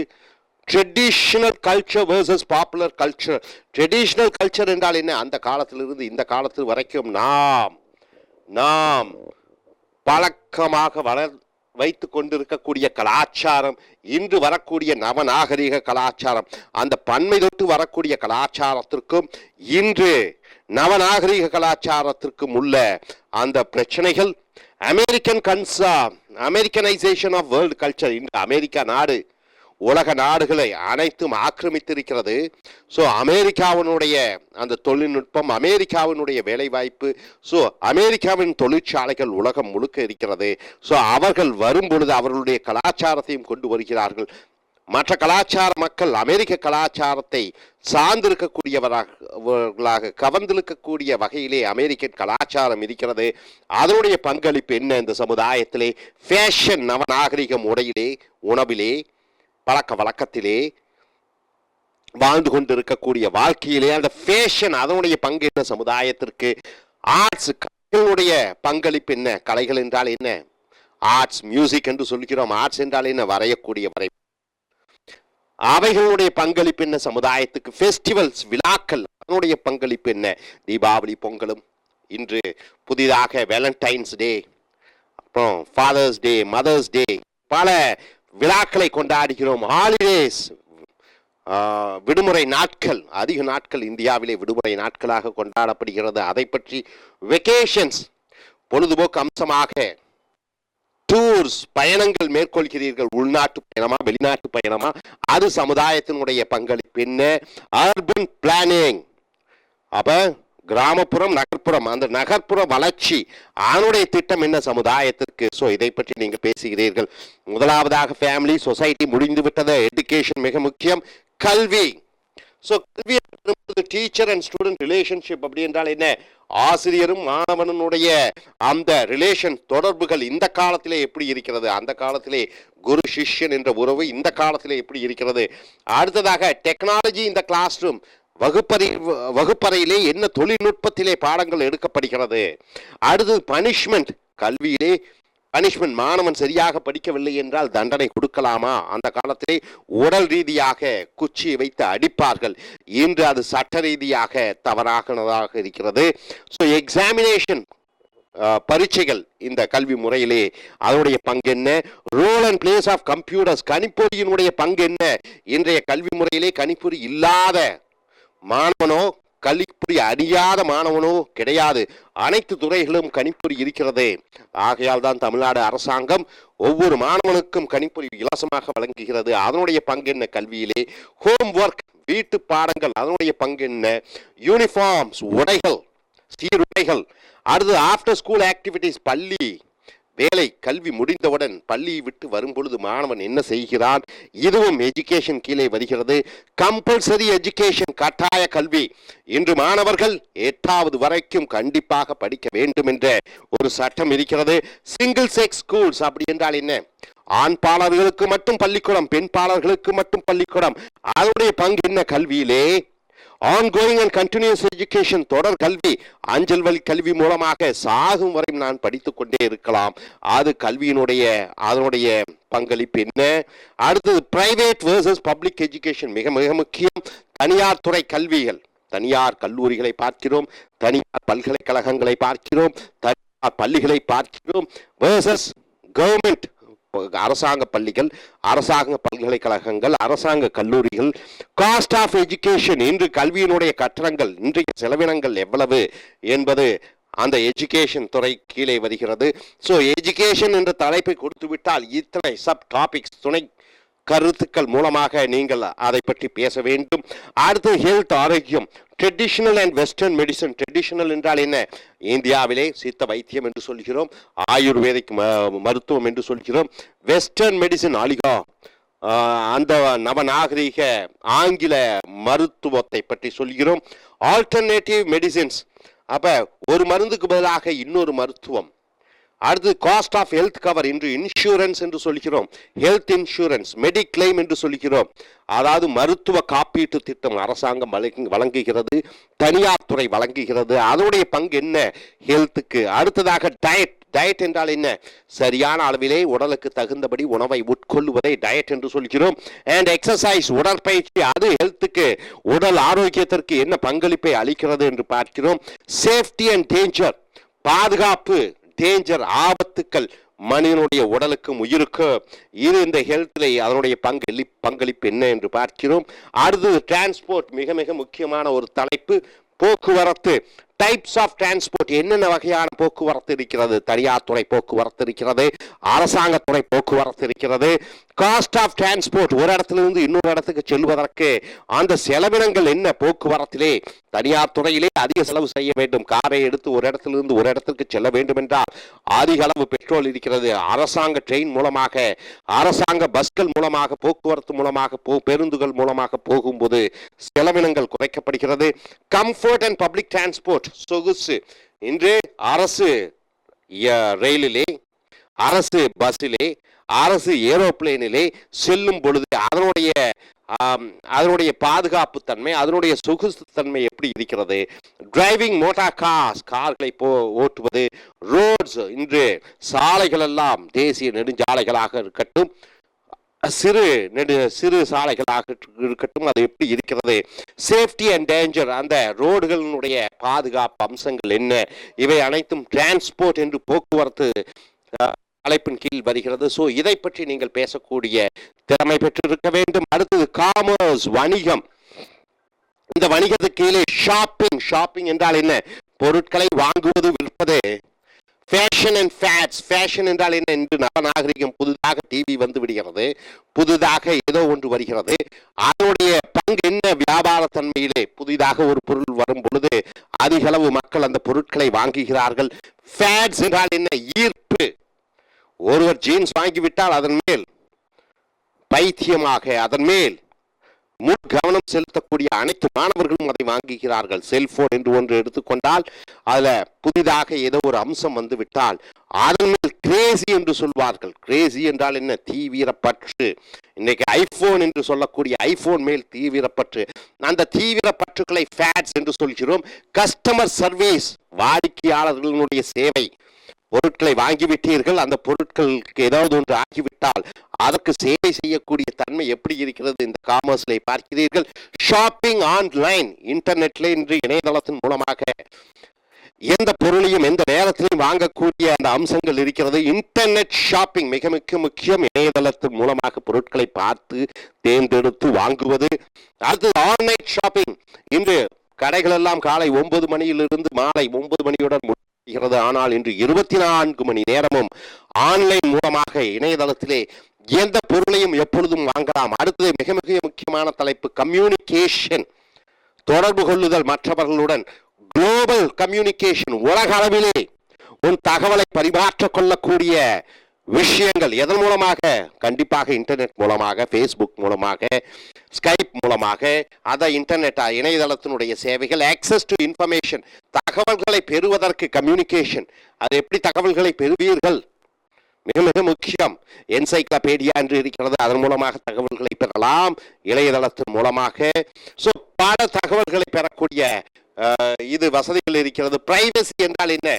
Traditional culture versus popular culture. Traditional culture என்றால் என்ன? அந்த காலத்திலிருந்து இந்த காலத்தில் வரைக்கும் நாம் பழக்கமாக வைத்து கொண்டிருக்கக்கூடிய கலாச்சாரம், இன்று வரக்கூடிய நவநாகரிக கலாச்சாரம், அந்த பன்மை தொட்டு வரக்கூடிய கலாச்சாரத்திற்கும் இன்று நவநாகரிக கலாச்சாரத்திற்கும் உள்ள அந்த பிரச்சனைகள். அமெரிக்கனைசேஷன் ஆஃப் வேர்ல்டு கல்ச்சர். இன்று அமெரிக்கா நாடு உலக நாடுகளை அனைத்தும் ஆக்கிரமித்திருக்கிறது. ஸோ அமெரிக்காவினுடைய அந்த தொழில்நுட்பம், அமெரிக்காவினுடைய வேலைவாய்ப்பு, ஸோ அமெரிக்காவின் தொழிற்சாலைகள் உலகம் முழுக்க இருக்கிறது. ஸோ அவர்கள் வரும் பொழுது அவர்களுடைய கலாச்சாரத்தையும் கொண்டு வருகிறார்கள். மற்ற கலாச்சார மக்கள் அமெரிக்க கலாச்சாரத்தை சார்ந்திருக்கக்கூடியவர்களாக, கவர்ந்திருக்கக்கூடிய வகையிலே அமெரிக்கன் கலாச்சாரம் இருக்கிறது. அதனுடைய பங்களிப்பு என்ன இந்த சமுதாயத்திலே? ஃபேஷன், நவநாகரிகம், உடையிலே, உணவிலே, பழக்க வழக்கத்திலே, வாழ்ந்து கொண்டிருக்கக்கூடிய வாழ்க்கையிலே அந்த ஃபேஷன், அதனுடைய பங்கு என்ன சமுதாயத்திற்கு? ஆர்ட்ஸ், கலைகளுடைய பங்களிப்பு என்ன? கலைகள் என்றால் என்ன? ஆர்ட்ஸ், மியூசிக் என்று சொல்கிறோம். ஆர்ட்ஸ் என்றால் என்ன? வரையக்கூடிய அவைகளுடைய பங்களிப்பு என்ன சமுதாயத்துக்கு? ஃபெஸ்டிவல்ஸ், விழாக்கள், அதனுடைய பங்களிப்பு என்ன? தீபாவளி, பொங்கலும், இன்று புதிதாக வேலண்டைன்ஸ் டே, அப்புறம் ஃபாதர்ஸ் டே, மதர்ஸ் டே, பல விழாக்களை கொண்டாடுகிறோம். ஹாலிடேஸ், விடுமுறை நாட்கள், அதிக நாட்கள் இந்தியாவிலே விடுமுறை நாட்களாக கொண்டாடப்படுகிறது. அதை பற்றி வெக்கேஷன்ஸ், பொழுதுபோக்கு அம்சமாக டூர்ஸ், பயணங்கள் மேற்கொள்கிறீர்கள். உள்நாட்டு பயணமா, வெளிநாட்டு பயணமா, அது சமுதாயத்தினுடைய பங்களிப்பு என்ன? அர்பன் பிளானிங், அப்ப கிராமப்புறம், நகர்ப்புறம், அந்த நகர்ப்புற வளர்ச்சி, அதனுடைய திட்டம் என்ன சமுதாயத்திற்கு? ஸோ இதை பற்றி நீங்கள் பேசுகிறீர்கள். முதலாவதாக ஃபேமிலி, சொசைட்டி முடிந்து விட்டது. எஜுகேஷன் மிக முக்கியம். கல்வி. ஸோ கல்வி டீச்சர் அண்ட் ஸ்டூடெண்ட் ரிலேஷன்ஷிப் அப்படி என்றால் என்ன? ஆசிரியரும் மாணவனுடைய அந்த ரிலேஷன், தொடர்புகள் இந்த காலத்திலே எப்படி இருக்கிறது? அந்த காலத்திலே குரு சிஷ்யன் என்ற உறவு இந்த காலத்திலே எப்படி இருக்கிறது? அடுத்ததாக டெக்னாலஜி இந்த கிளாஸ் ரூம், வகுப்பறையிலே என்ன தொழில்நுட்பத்திலே பாடங்கள் எடுக்கப்படுகிறது? அடுத்தது பனிஷ்மெண்ட், கல்வியிலே பனிஷ்மெண்ட், மாணவன் சரியாக படிக்கவில்லை என்றால் தண்டனை கொடுக்கலாமா? அந்த காலத்திலே உடல் ரீதியாக குச்சி வைத்து அடிப்பார்கள். இன்று அது சட்ட ரீதியாக தவறானதாக இருக்கிறது. ஸோ எக்ஸாமினேஷன், பரீட்சைகள் இந்த கல்வி முறையிலே அதனுடைய பங்கு என்ன? Role and place of computers, கணிப்பொறியினுடைய பங்கு என்ன? இன்றைய கல்வி முறையிலே கணிப்பொறி இல்லாத மாணவனோ, கல்விப்பொறி அறியாத மாணவனோ கிடையாது. அனைத்து துறைகளும் கணிப்பொறி இருக்கிறது. ஆகையால் தான் தமிழ்நாடு அரசாங்கம் ஒவ்வொரு மாணவனுக்கும் கணிப்பொறி இலவசமாக வழங்குகிறது. அதனுடைய பங்கு என்ன கல்வியிலே? ஹோம் ஒர்க், வீட்டு பாடங்கள், அதனுடைய பங்கு என்ன? யூனிஃபார்ம்ஸ், உடைகள், சீருடைகள். அடுத்து ஆஃப்டர் ஸ்கூல் ஆக்டிவிட்டிஸ், பள்ளி வேலை, கல்வி முடிந்தவுடன் பள்ளியை விட்டு வரும் பொழுது மாணவன் என்ன செய்கிறான்? இதுவும் எஜுகேஷன் கீழே வருகிறது. கம்பல்சரி எஜுகேஷன், கட்டாய கல்வி. இன்று மாணவர்கள் 8வது வரைக்கும் கண்டிப்பாக படிக்க வேண்டும் என்ற ஒரு சட்டம் இருக்கிறது. சிங்கிள் செக்ஸ் ஸ்கூல்ஸ் அப்படி என்றால் என்ன? ஆண் பாலர்களுக்கு மட்டும் பள்ளிக்கூடம், பெண் பாலர்களுக்கு மட்டும் பள்ளிக்கூடம். அதனுடைய பங்கு என்ன கல்வியிலே? ஆன்கோயிங் அண்ட் கண்டினியூஸ் எஜுகேஷன், தொடர் கல்வி, அஞ்சல் வழி கல்வி மூலமாக சாகும் வரை நான் படித்துக் கொண்டே இருக்கலாம். அது கல்வியினுடைய அதனுடைய பங்களிப்பு என்ன? அடுத்தது பிரைவேட் வேர்சஸ் பப்ளிக் எஜுகேஷன், மிக மிக முக்கியம். தனியார் துறை கல்விகள், தனியார் கல்லூரிகளை பார்க்கிறோம், தனியார் பல்கலைக்கழகங்களை பார்க்கிறோம், தனியார் பள்ளிகளை பார்க்கிறோம், வேர்சஸ் கவர்மெண்ட், அரசாங்க பள்ளிகள், அரசாங்க பல்கலைக்கழகங்கள், அரசாங்க கல்லூரிகள். காஸ்ட் ஆஃப் எஜுகேஷன், இன்று கல்வியினுடைய கட்டணங்கள், இன்றைய செலவினங்கள் எவ்வளவு என்பது அந்த எஜுகேஷன் துறை கீழே வருகிறது. ஸோ எஜுகேஷன் என்ற தலைப்பை கொடுத்து விட்டால் இத்தனை சப் டாபிக்ஸ், துணை கருத்துக்கள் மூலமாக நீங்கள் அதை பற்றி பேச வேண்டும். அடுத்து ஹெல்த், ஆரோக்கியம், traditional and western medicine. Traditional என்றால் என்ன? இந்தியாவிலே சித்த வைத்தியம் என்று சொல்கிறோம், ஆயுர்வேதிக் மருத்துவம் என்று சொல்கிறோம். வெஸ்டர்ன் மெடிசன், ஆலிகா, அந்த நவநாகரிக ஆங்கில மருத்துவத்தை பற்றி சொல்கிறோம். ஆல்டர்னேட்டிவ் மெடிசின்ஸ், அப்ப ஒரு மருந்துக்கு பதிலாக இன்னொரு மருத்துவம். அடுத்து காஸ்ட் ஆஃப் ஹெல்த் கவர், இன்று இன்சூரன்ஸ் என்று சொல்கிறோம், ஹெல்த் இன்சூரன்ஸ், மெடிக்ளைம் என்று சொல்கிறோம். அதாவது மருத்துவ காப்பீட்டு திட்டம் அரசாங்கம் வழங்குகிறது, தனியார் துறை வழங்குகிறது. அதனுடைய பங்கு என்ன ஹெல்த்துக்கு? அடுத்ததாக டயட். டயட் என்றால் என்ன? சரியான அளவிலே உடலுக்கு தகுந்தபடி உணவை உட்கொள்வதை டயட் என்று சொல்கிறோம். அண்ட் எக்ஸசைஸ், உடற்பயிற்சி, அது ஹெல்த்துக்கு, உடல் ஆரோக்கியத்திற்கு என்ன பங்களிப்பை அளிக்கிறது என்று பார்க்கிறோம். சேஃப்டி அண்ட் டேஞ்சர், பாதுகாப்பு, டேஞ்சர், ஆபத்துக்கள் மனிதனுடைய உடலுக்கும் உயிருக்கும். இது இந்த ஹெல்த்ல அதனுடைய பங்களிப்பு என்ன என்று பார்க்கிறோம். அடுத்தது டிரான்ஸ்போர்ட், மிக மிக முக்கியமான ஒரு தலைப்பு. போக்குவரத்து, டைப்ஸ் ஆஃப் டிரான்ஸ்போர்ட், என்னென்ன வகையான போக்குவரத்து இருக்கிறது? தனியார் துறை போக்குவரத்து இருக்கிறது, அரசாங்க துறை போக்குவரத்து இருக்கிறது. காஸ்ட் ஆஃப் டிரான்ஸ்போர்ட், ஒரு இடத்திலிருந்து இன்னொரு இடத்துக்கு செல்வதற்கு அந்த செலவினங்கள் என்ன? போக்குவரத்திலே தனியார் துறையிலே அதிக செலவு செய்ய வேண்டும். காரை எடுத்து ஒரு இடத்திலிருந்து ஒரு இடத்திற்கு செல்ல வேண்டும் என்றால் அதிக அளவு பெட்ரோல் இருக்கிறது. அரசாங்க ட்ரெயின் மூலமாக, அரசாங்க பஸ்கள் மூலமாக, போக்குவரத்து மூலமாக, பேருந்துகள் மூலமாக போகும்போது செலவினங்கள் குறைக்கப்படுகிறது. கம்ஃபர்ட் அண்ட் பப்ளிக் டிரான்ஸ்போர்ட், சொகுசு, இன்று அரசு ரயிலிலே, அரசு பஸ்ஸிலே, அரசு ஏரோப்ளேனிலே செல்லும் பொழுது அதனுடைய பாதுகாப்பு தன்மை, அதனுடைய சொகுசு தன்மை எப்படி இருக்கிறது? டிரைவிங் மோட்டார் கார்ஸ், கார்களை ஓட்டுவது. ரோட்ஸ், இன்று சாலைகள் எல்லாம் தேசிய நெடுஞ்சாலைகளாக இருக்கட்டும், சிறு சாலைகளாக இருக்கட்டும், அது எப்படி இருக்கிறது, சேஃப்டி அண்ட் டேஞ்சர், அந்த ரோடுகளினுடைய பாதுகாப்பு அம்சங்கள் என்ன, இவை அனைத்தும் டிரான்ஸ்போர்ட் என்று போக்குவரத்து தலைப்பின் கீழ் வருகிறது. ஸோ இதை பற்றி நீங்கள் பேசக்கூடிய திறமை பெற்றிருக்க வேண்டும். அடுத்தது காமர்ஸ், வணிகம். இந்த வணிகத்துக்கு கீழே ஷாப்பிங். ஷாப்பிங் என்றால் என்ன? பொருட்களை வாங்குவது, விற்பது. Fashion and fats. ஃபேஷன் என்றால் என்ன? என்று நவநாகரிகம், புதுதாக டிவி வந்து விடுகிறது, புதுதாக ஏதோ ஒன்று வருகிறது, அதனுடைய பங்கு என்ன வியாபார தன்மையிலே? புதிதாக ஒரு பொருள் வரும் பொழுது அதிக அளவு மக்கள் அந்த பொருட்களை வாங்குகிறார்கள். ஃபேட்ஸ் என்றால் என்ன? ஈர்ப்பு. ஒருவர் ஜீன்ஸ் வாங்கிவிட்டால் அதன் மேல் பைத்தியமாக, அதன் மேல் முழு கவனம் செலுத்தக்கூடிய அனைத்து மாணவர்களும் அதை வாங்குகிறார்கள். செல்போன் என்று ஒன்று எடுத்துக்கொண்டால் அதுல புதிதாக ஏதோ ஒரு அம்சம் வந்து விட்டால் அதன் மேல் கிரேசி என்று சொல்வார்கள். கிரேசி என்றால் என்ன? தீவிரப்பற்று. இன்னைக்கு ஐபோன் என்று சொல்லக்கூடிய ஐபோன் மேல் தீவிரப்பற்று. அந்த தீவிரப்பற்றுகளை ஃபேட்ஸ் என்று சொல்கிறோம். கஸ்டமர் சர்வீஸ், வாடிக்கையாளர்களுடைய சேவை. பொருட்களை வாங்கிவிட்டீர்கள், அந்த பொருட்களுக்கு ஏதாவது ஒன்று ஆகிவிட்டால் அதற்கு சேவை செய்யக்கூடிய தன்மை எப்படி இருக்கிறது இந்த காமர்ஸ்ல பார்க்கிறீர்கள். ஷாப்பிங் ஆன்லைன், இன்டர்நெட்ல இன்று இணையதளத்தின் மூலமாக எந்த பொருளையும் எந்த நேரத்திலையும் வாங்கக்கூடிய அந்த அம்சங்கள் இருக்கிறது. இன்டர்நெட் ஷாப்பிங் மிக மிக முக்கியம். இணையதளத்தின் மூலமாக பொருட்களை பார்த்து தேர்ந்தெடுத்து வாங்குவது. அடுத்து ஆன்லைன் ஷாப்பிங். இன்று கடைகள் எல்லாம் காலை 9 மணியிலிருந்து மாலை 9 மணியுடன் இருக்கிறது. ஆனால் இன்று 24 மணி நேரமும் ஆன்லைன் மூலமாக இணையதளத்திலே எந்த பொருளையும் எப்பொழுதும் வாங்கலாம். அடுத்தது மிக மிக முக்கியமான தலைப்பு கம்யூனிகேஷன், தொடர்பு கொள்ளுதல் மற்றவர்களுடன். குளோபல் கம்யூனிகேஷன், உலக அளவிலே உன் தகவலை பரிமாற்றிக் கொள்ளக்கூடிய விஷயங்கள் எதன் மூலமாக? கண்டிப்பாக இன்டர்நெட் மூலமாக, ஃபேஸ்புக் மூலமாக, ஸ்கைப் மூலமாக. அதை இன்டர்நெட் இணையதளத்தினுடைய சேவைகள். ஆக்சஸ் டு இன்ஃபர்மேஷன், தகவல்களை பெறுவதற்கு கம்யூனிகேஷன். அது எப்படி தகவல்களை பெறுவீர்கள்? மிக மிக முக்கியம். என்சைக்ளோபீடியா என்று இருக்கிறது, அதன் மூலமாக தகவல்களை பெறலாம் இணையதளத்தின் மூலமாக. ஸோ பல தகவல்களை பெறக்கூடிய இது வசதிகள் இருக்கிறது. பிரைவசி என்றால் என்ன?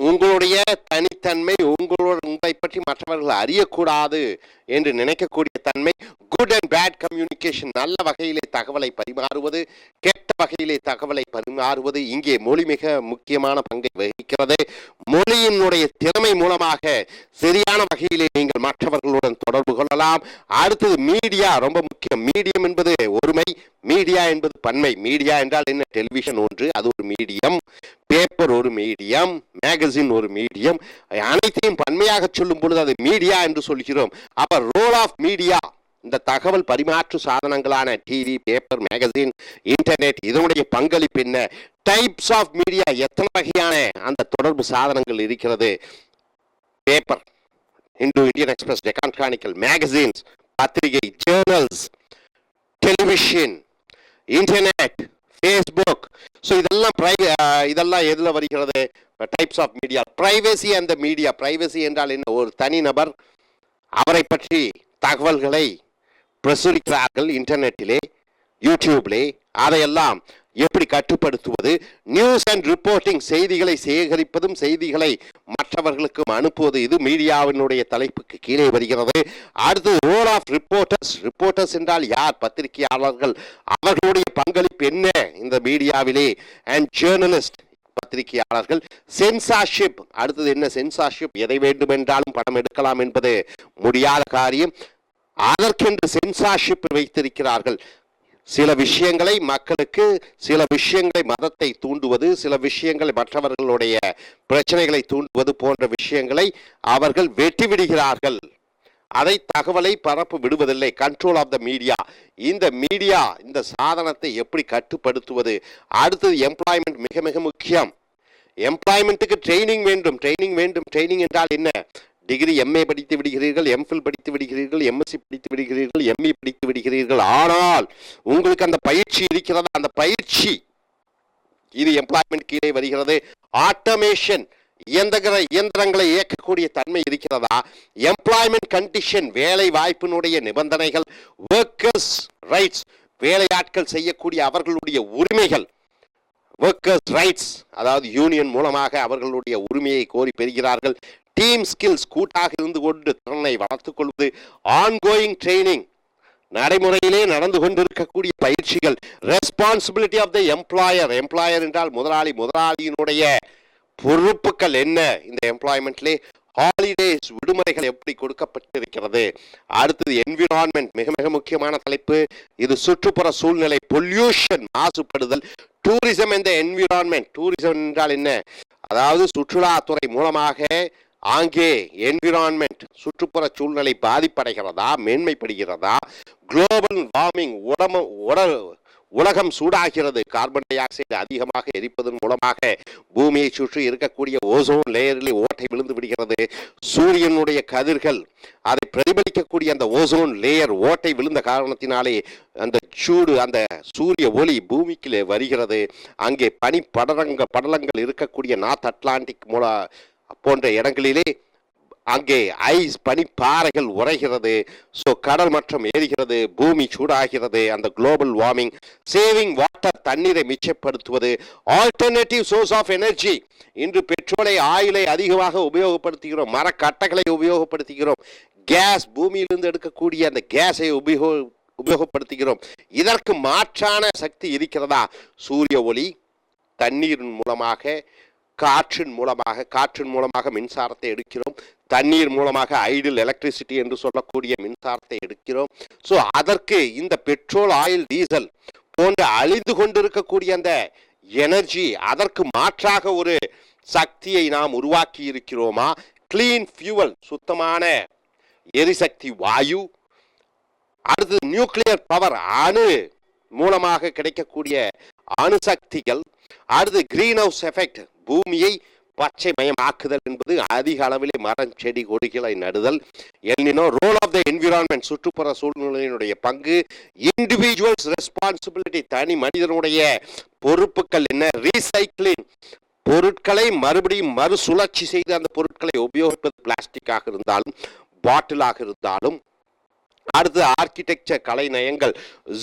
உங்களுடைய தனித்தன்மை, உங்களை பற்றி மற்றவர்கள் அறியக்கூடாது என்று நினைக்கக்கூடிய தன்மை. குட் அண்ட் பேட் கம்யூனிகேஷன், நல்ல வகையிலே தகவலை பரிமாறுவது, கெட்ட வகையிலே தகவலை பரிமாறுவது. இங்கே மொழி மிக முக்கியமான பங்கை வகிக்கிறது. மொழியினுடைய திறமை மூலமாக சரியான வகையிலே நீங்கள் மற்றவர்களுடன் தொடர்பு கொள்ளலாம். அடுத்தது மீடியா, ரொம்ப முக்கியம். மீடியம் என்பது ஒருமை, மீடியா என்பது பன்மை. மீடியா என்றால் என்ன? டெலிவிஷன் ஒன்று, அது ஒரு மீடியம். பேப்பர் ஒரு மீடியம், மேகசின் ஒரு மீடியம். அனைத்தையும் பன்மையாக சொல்லும் பொழுது அது மீடியா என்று சொல்கிறோம். அப்ப ரோல் ஆஃப் மீடியா, இந்த தகவல் பரிமாற்று சாதனங்களான டிவி, பேப்பர், மேகசின், இன்டர்நெட், இதனுடைய பங்களிப்பு என்ன? டைப்ஸ் ஆஃப் மீடியா, எத்தனை வகையான அந்த தொடர்பு சாதனங்கள் இருக்கிறது? Paper, Indian Express, Deccan Chronicle, magazines, பத்திரிகை, journals, television, internet, Facebook. So இதெல்லாம் எதில் வருகிறது? Types of media. பிரைவசி அந்த மீடியா. பிரைவசி என்றால் என்ன? ஒரு தனிநபர் அவரை பற்றி தகவல்களை பிரசுரிக்கிறார்கள் இன்டர்நெட்டிலே, யூடியூப்லே. அதையெல்லாம் எப்படி கட்டுப்படுத்துவது? நியூஸ் அண்ட் ரிப்போர்ட்டிங், செய்திகளை சேகரிப்பதும் செய்திகளை மற்றவர்களுக்கும் அனுப்புவது. இது மீடியாவினுடைய தலைப்புக்கு கீழே வருகிறது. அடுத்து ரோல் ஆஃப் ரிப்போர்ட்டர்ஸ். ரிப்போர்ட்டர்ஸ் என்றால் யார்? பத்திரிகையாளர்கள். அவர்களுடைய பங்களிப்பு என்ன இந்த மீடியாவிலே? அண்ட் ஜேர்னலிஸ்ட், பத்திரிகையாளர்கள். சென்சார்ஷிப், அடுத்தது என்ன? சென்சார்ஷிப், எதை வேண்டுமென்றாலும் படம் எடுக்கலாம் என்பது முடியாத காரியம். அதற்கென்று சென்சார்ஷிப் வைத்திருக்கிறார்கள். சில விஷயங்களை மக்களுக்கு, சில விஷயங்களை மதத்தை தூண்டுவது, சில விஷயங்களை மற்றவர்களுடைய பிரச்சனைகளை தூண்டுவது போன்ற விஷயங்களை அவர்கள் வெட்டி விடுகிறார்கள். அதை தகவலை பரப்பு விடுவதில்லை. Control of the media. இந்த மீடியா, இந்த சாதனத்தை எப்படி கட்டுப்படுத்துவது? அடுத்தது எம்ப்ளாய்மெண்ட், மிக மிக முக்கியம். எம்ப்ளாய்மெண்ட்டுக்கு ட்ரைனிங் வேண்டும். ட்ரைனிங் என்றால் என்ன? டிகிரி எம்ஏ படித்து விடுகிறீர்கள், எம்ஃபில் படித்து விடுகிறீர்கள், எம்எஸ்சி படித்து விடுகிறீர்கள், எம்இ படித்து விடுகிறீர்கள். ஆனால் உங்களுக்கு அந்த பயிற்சி இருக்கிறதா? அந்த பயிற்சி, இது எம்ப்ளாய்மெண்ட் கீழே வருகிறது. ஆட்டோமேஷன், இயந்திரங்களை இயக்கக்கூடிய தன்மை இருக்கிறதா? எம்ப்ளாய்மெண்ட் கண்டிஷன், வேலை வாய்ப்பினுடைய நிபந்தனைகள். ஒர்க்கர்ஸ் ரைட்ஸ், வேலையாட்கள் செய்யக்கூடிய அவர்களுடைய உரிமைகள். ஒர்க்கர்ஸ் ரைட்ஸ், அதாவது யூனியன் மூலமாக அவர்களுடைய உரிமையை கோரி பெறுகிறார்கள். டீம் ஸ்கில்ஸ் கூட்டாக இருந்து கொண்டு திறனை வளர்த்துக் கொள்வது, ஆன்கோயிங் ட்ரைனிங் நடைமுறையிலே நடந்து கொண்டிருக்கக்கூடிய பயிற்சிகள், responsibility of the employer, employer என்றால் முதலாளி, முதலாளியினுடைய பொறுப்புகள் என்ன இந்த எம்ப்ளாய்மெண்ட்லே, ஹாலிடேஸ் விடுமுறைகள் எப்படி கொடுக்கப்பட்டிருக்கிறது. அடுத்தது என்விரான்மெண்ட், மிக மிக முக்கியமான தலைப்பு இது, சுற்றுப்புற சூழ்நிலை, பொல்யூஷன் மாசுபடுதல், டூரிசம் இந்த என்விரான்மெண்ட், டூரிசம் என்றால் என்ன, அதாவது சுற்றுலாத்துறை மூலமாக ஆங்கே என்விரான்மெண்ட் சுற்றுப்புற சூழ்நிலை பாதிப்படைகிறதா மேன்மைப்படுகிறதா, குளோபல் வார்மிங் உலகம் சூடாகிறது, கார்பன் டை ஆக்சைடு அதிகமாக எரிப்பதன் மூலமாக பூமியை சுற்றி இருக்கக்கூடிய ஓசோன் லேயரில் ஓட்டை விழுந்து விடுகிறது, சூரியனுடைய கதிர்கள் அதை பிரதிபலிக்கக்கூடிய அந்த ஓசோன் லேயர் ஓட்டை விழுந்த காரணத்தினாலே அந்த சூடு, அந்த சூரிய ஒளி பூமிக்கு வருகிறது, அங்கே பனி படலங்கள் இருக்கக்கூடிய நார்த் அட்லாண்டிக் போன்ற இடங்களிலே அங்கே ஐஸ் பனிப்பாறைகள் உறைகிறது, ஸோ கடல் மட்டம் ஏறுகிறது, பூமி சூடாகிறது, அந்த குளோபல் வார்மிங், சேவிங் வாட்டர் தண்ணீரை மிச்சப்படுத்துவது, ஆல்டர்னேட்டிவ் சோர்ஸ் ஆஃப் எனர்ஜி, இன்று பெட்ரோலை ஆயிலை அதிகமாக உபயோகப்படுத்துகிறோம், மரக்கட்டைகளை உபயோகப்படுத்துகிறோம், கேஸ் பூமியிலிருந்து எடுக்கக்கூடிய அந்த கேஸை உபயோகப்படுத்துகிறோம், இதற்கு மாற்றான சக்தி இருக்கிறதா, சூரிய ஒளி, தண்ணீரின் மூலமாக, காற்றின் மூலமாக மின்சாரத்தை எடுக்கிறோம், தண்ணீர் மூலமாக ஐடில் எலக்ட்ரிசிட்டி என்று சொல்லக்கூடிய மின்சாரத்தை எடுக்கிறோம். ஸோ அதற்கு இந்த பெட்ரோல், ஆயில், டீசல் போன்ற அழிந்து கொண்டிருக்கக்கூடிய அந்த எனர்ஜி, அதற்கு மாற்றாக ஒரு சக்தியை நாம் உருவாக்கி இருக்கிறோமா, கிளீன் ஃபியூவல், சுத்தமான எரிசக்தி வாயு, அடுத்து நியூக்ளியர் பவர், அணு மூலமாக கிடைக்கக்கூடிய அணுசக்திகள், அடுத்து கிரீன் ஹவுஸ் எஃபெக்ட், பூமியை பச்சை மயமாக்குதல் என்பது, அதிக அளவிலே மரம் செடி கொடிகளை நடுதல், El Nino, role of the environment, சுற்றுப்புற சூழ்நிலையினுடைய பங்கு, இண்டிவிஜுவல்ஸ் ரெஸ்பான்சிபிலிட்டி, தனி மனிதனுடைய பொறுப்புகள் என்ன, ரீசைக்கிளிங், பொருட்களை மறுபடியும் மறுசுழற்சி செய்து அந்த பொருட்களை உபயோகிப்பது, பிளாஸ்டிக்காக இருந்தாலும் பாட்டிலாக இருந்தாலும், அடுத்து ஆர்கிடெக்சர் கலை நயங்கள்,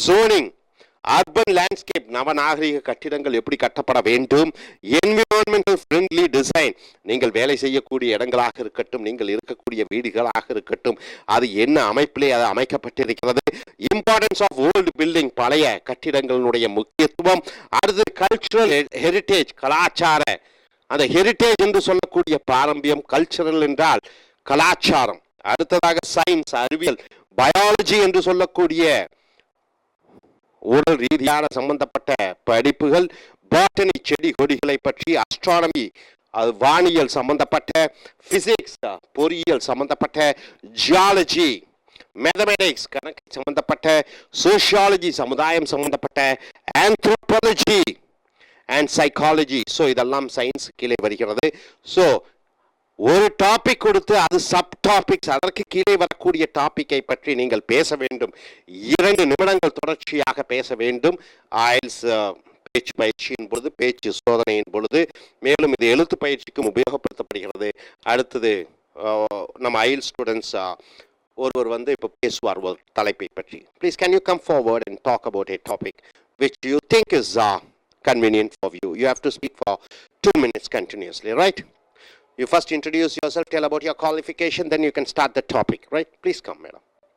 ஜோனிங், அர்பன் லேண்ட்ஸ்கேப், நவநாகரிக கட்டிடங்கள் எப்படி கட்டப்பட வேண்டும், என்விரான்மெண்டல் ஃப்ரெண்ட்லி டிசைன், நீங்கள் வேலை செய்யக்கூடிய இடங்களாக இருக்கட்டும், நீங்கள் இருக்கக்கூடிய வீடுகளாக இருக்கட்டும், அது என்ன அமைப்பிலே அது அமைக்கப்பட்டிருக்கிறது, இம்பார்ட்டன்ஸ் ஆஃப் ஓல்டு பில்டிங், பழைய கட்டிடங்களுடைய முக்கியத்துவம், அடுத்து கல்ச்சுரல் ஹெரிட்டேஜ், கலாச்சார அந்த ஹெரிட்டேஜ் என்று சொல்லக்கூடிய பாரம்பரியம், கல்ச்சுரல் என்றால் கலாச்சாரம், அடுத்ததாக சயின்ஸ் அறிவியல், பயாலஜி என்று சொல்லக்கூடிய உடல் ரீதியான சம்பந்தப்பட்ட படிப்புகள், பாட்டனி செடி கொடிகளை பற்றி, அஸ்ட்ரானமி அது வானியல் சம்பந்தப்பட்ட, பிசிக்ஸ் பொறியியல் சம்பந்தப்பட்ட, ஜியாலஜி மேத்தமெட்டிக்ஸ் கணக்கு சம்பந்தப்பட்ட, சோஷியாலஜி சமுதாயம் சம்பந்தப்பட்ட, ஆந்த்ரோபாலஜி அண்ட் சைக்காலஜி, ஸோ இதெல்லாம் சயின்ஸ் கீழே வருகிறது. ஸோ ஒரு டாபிக் கொடுத்து அது சப் டாபிக்ஸ், அதற்கு கீழே வரக்கூடிய டாபிக்கை பற்றி நீங்கள் பேச வேண்டும், 2 நிமிடங்கள் தொடர்ச்சியாக பேச வேண்டும். ஐஎல்ஸ் பேச்சு பயிற்சியின் பொழுது, பேச்சு சோதனையின் பொழுது, மேலும் இது எழுத்து பயிற்சிக்கும் உபயோகப்படுத்தப்படுகிறது. அடுத்தது நம்ம ஐஎல்ஸ் ஸ்டூடெண்ட்ஸ் ஒருவர் வந்து இப்போ பேசுவார் ஒரு தலைப்பை பற்றி. Please can you come forward and talk about a topic which you think is convenient for you. You have to speak for 2 minutes continuously, right? You first introduce yourself, tell about your qualification, then you can start the topic, right? Please come, madam.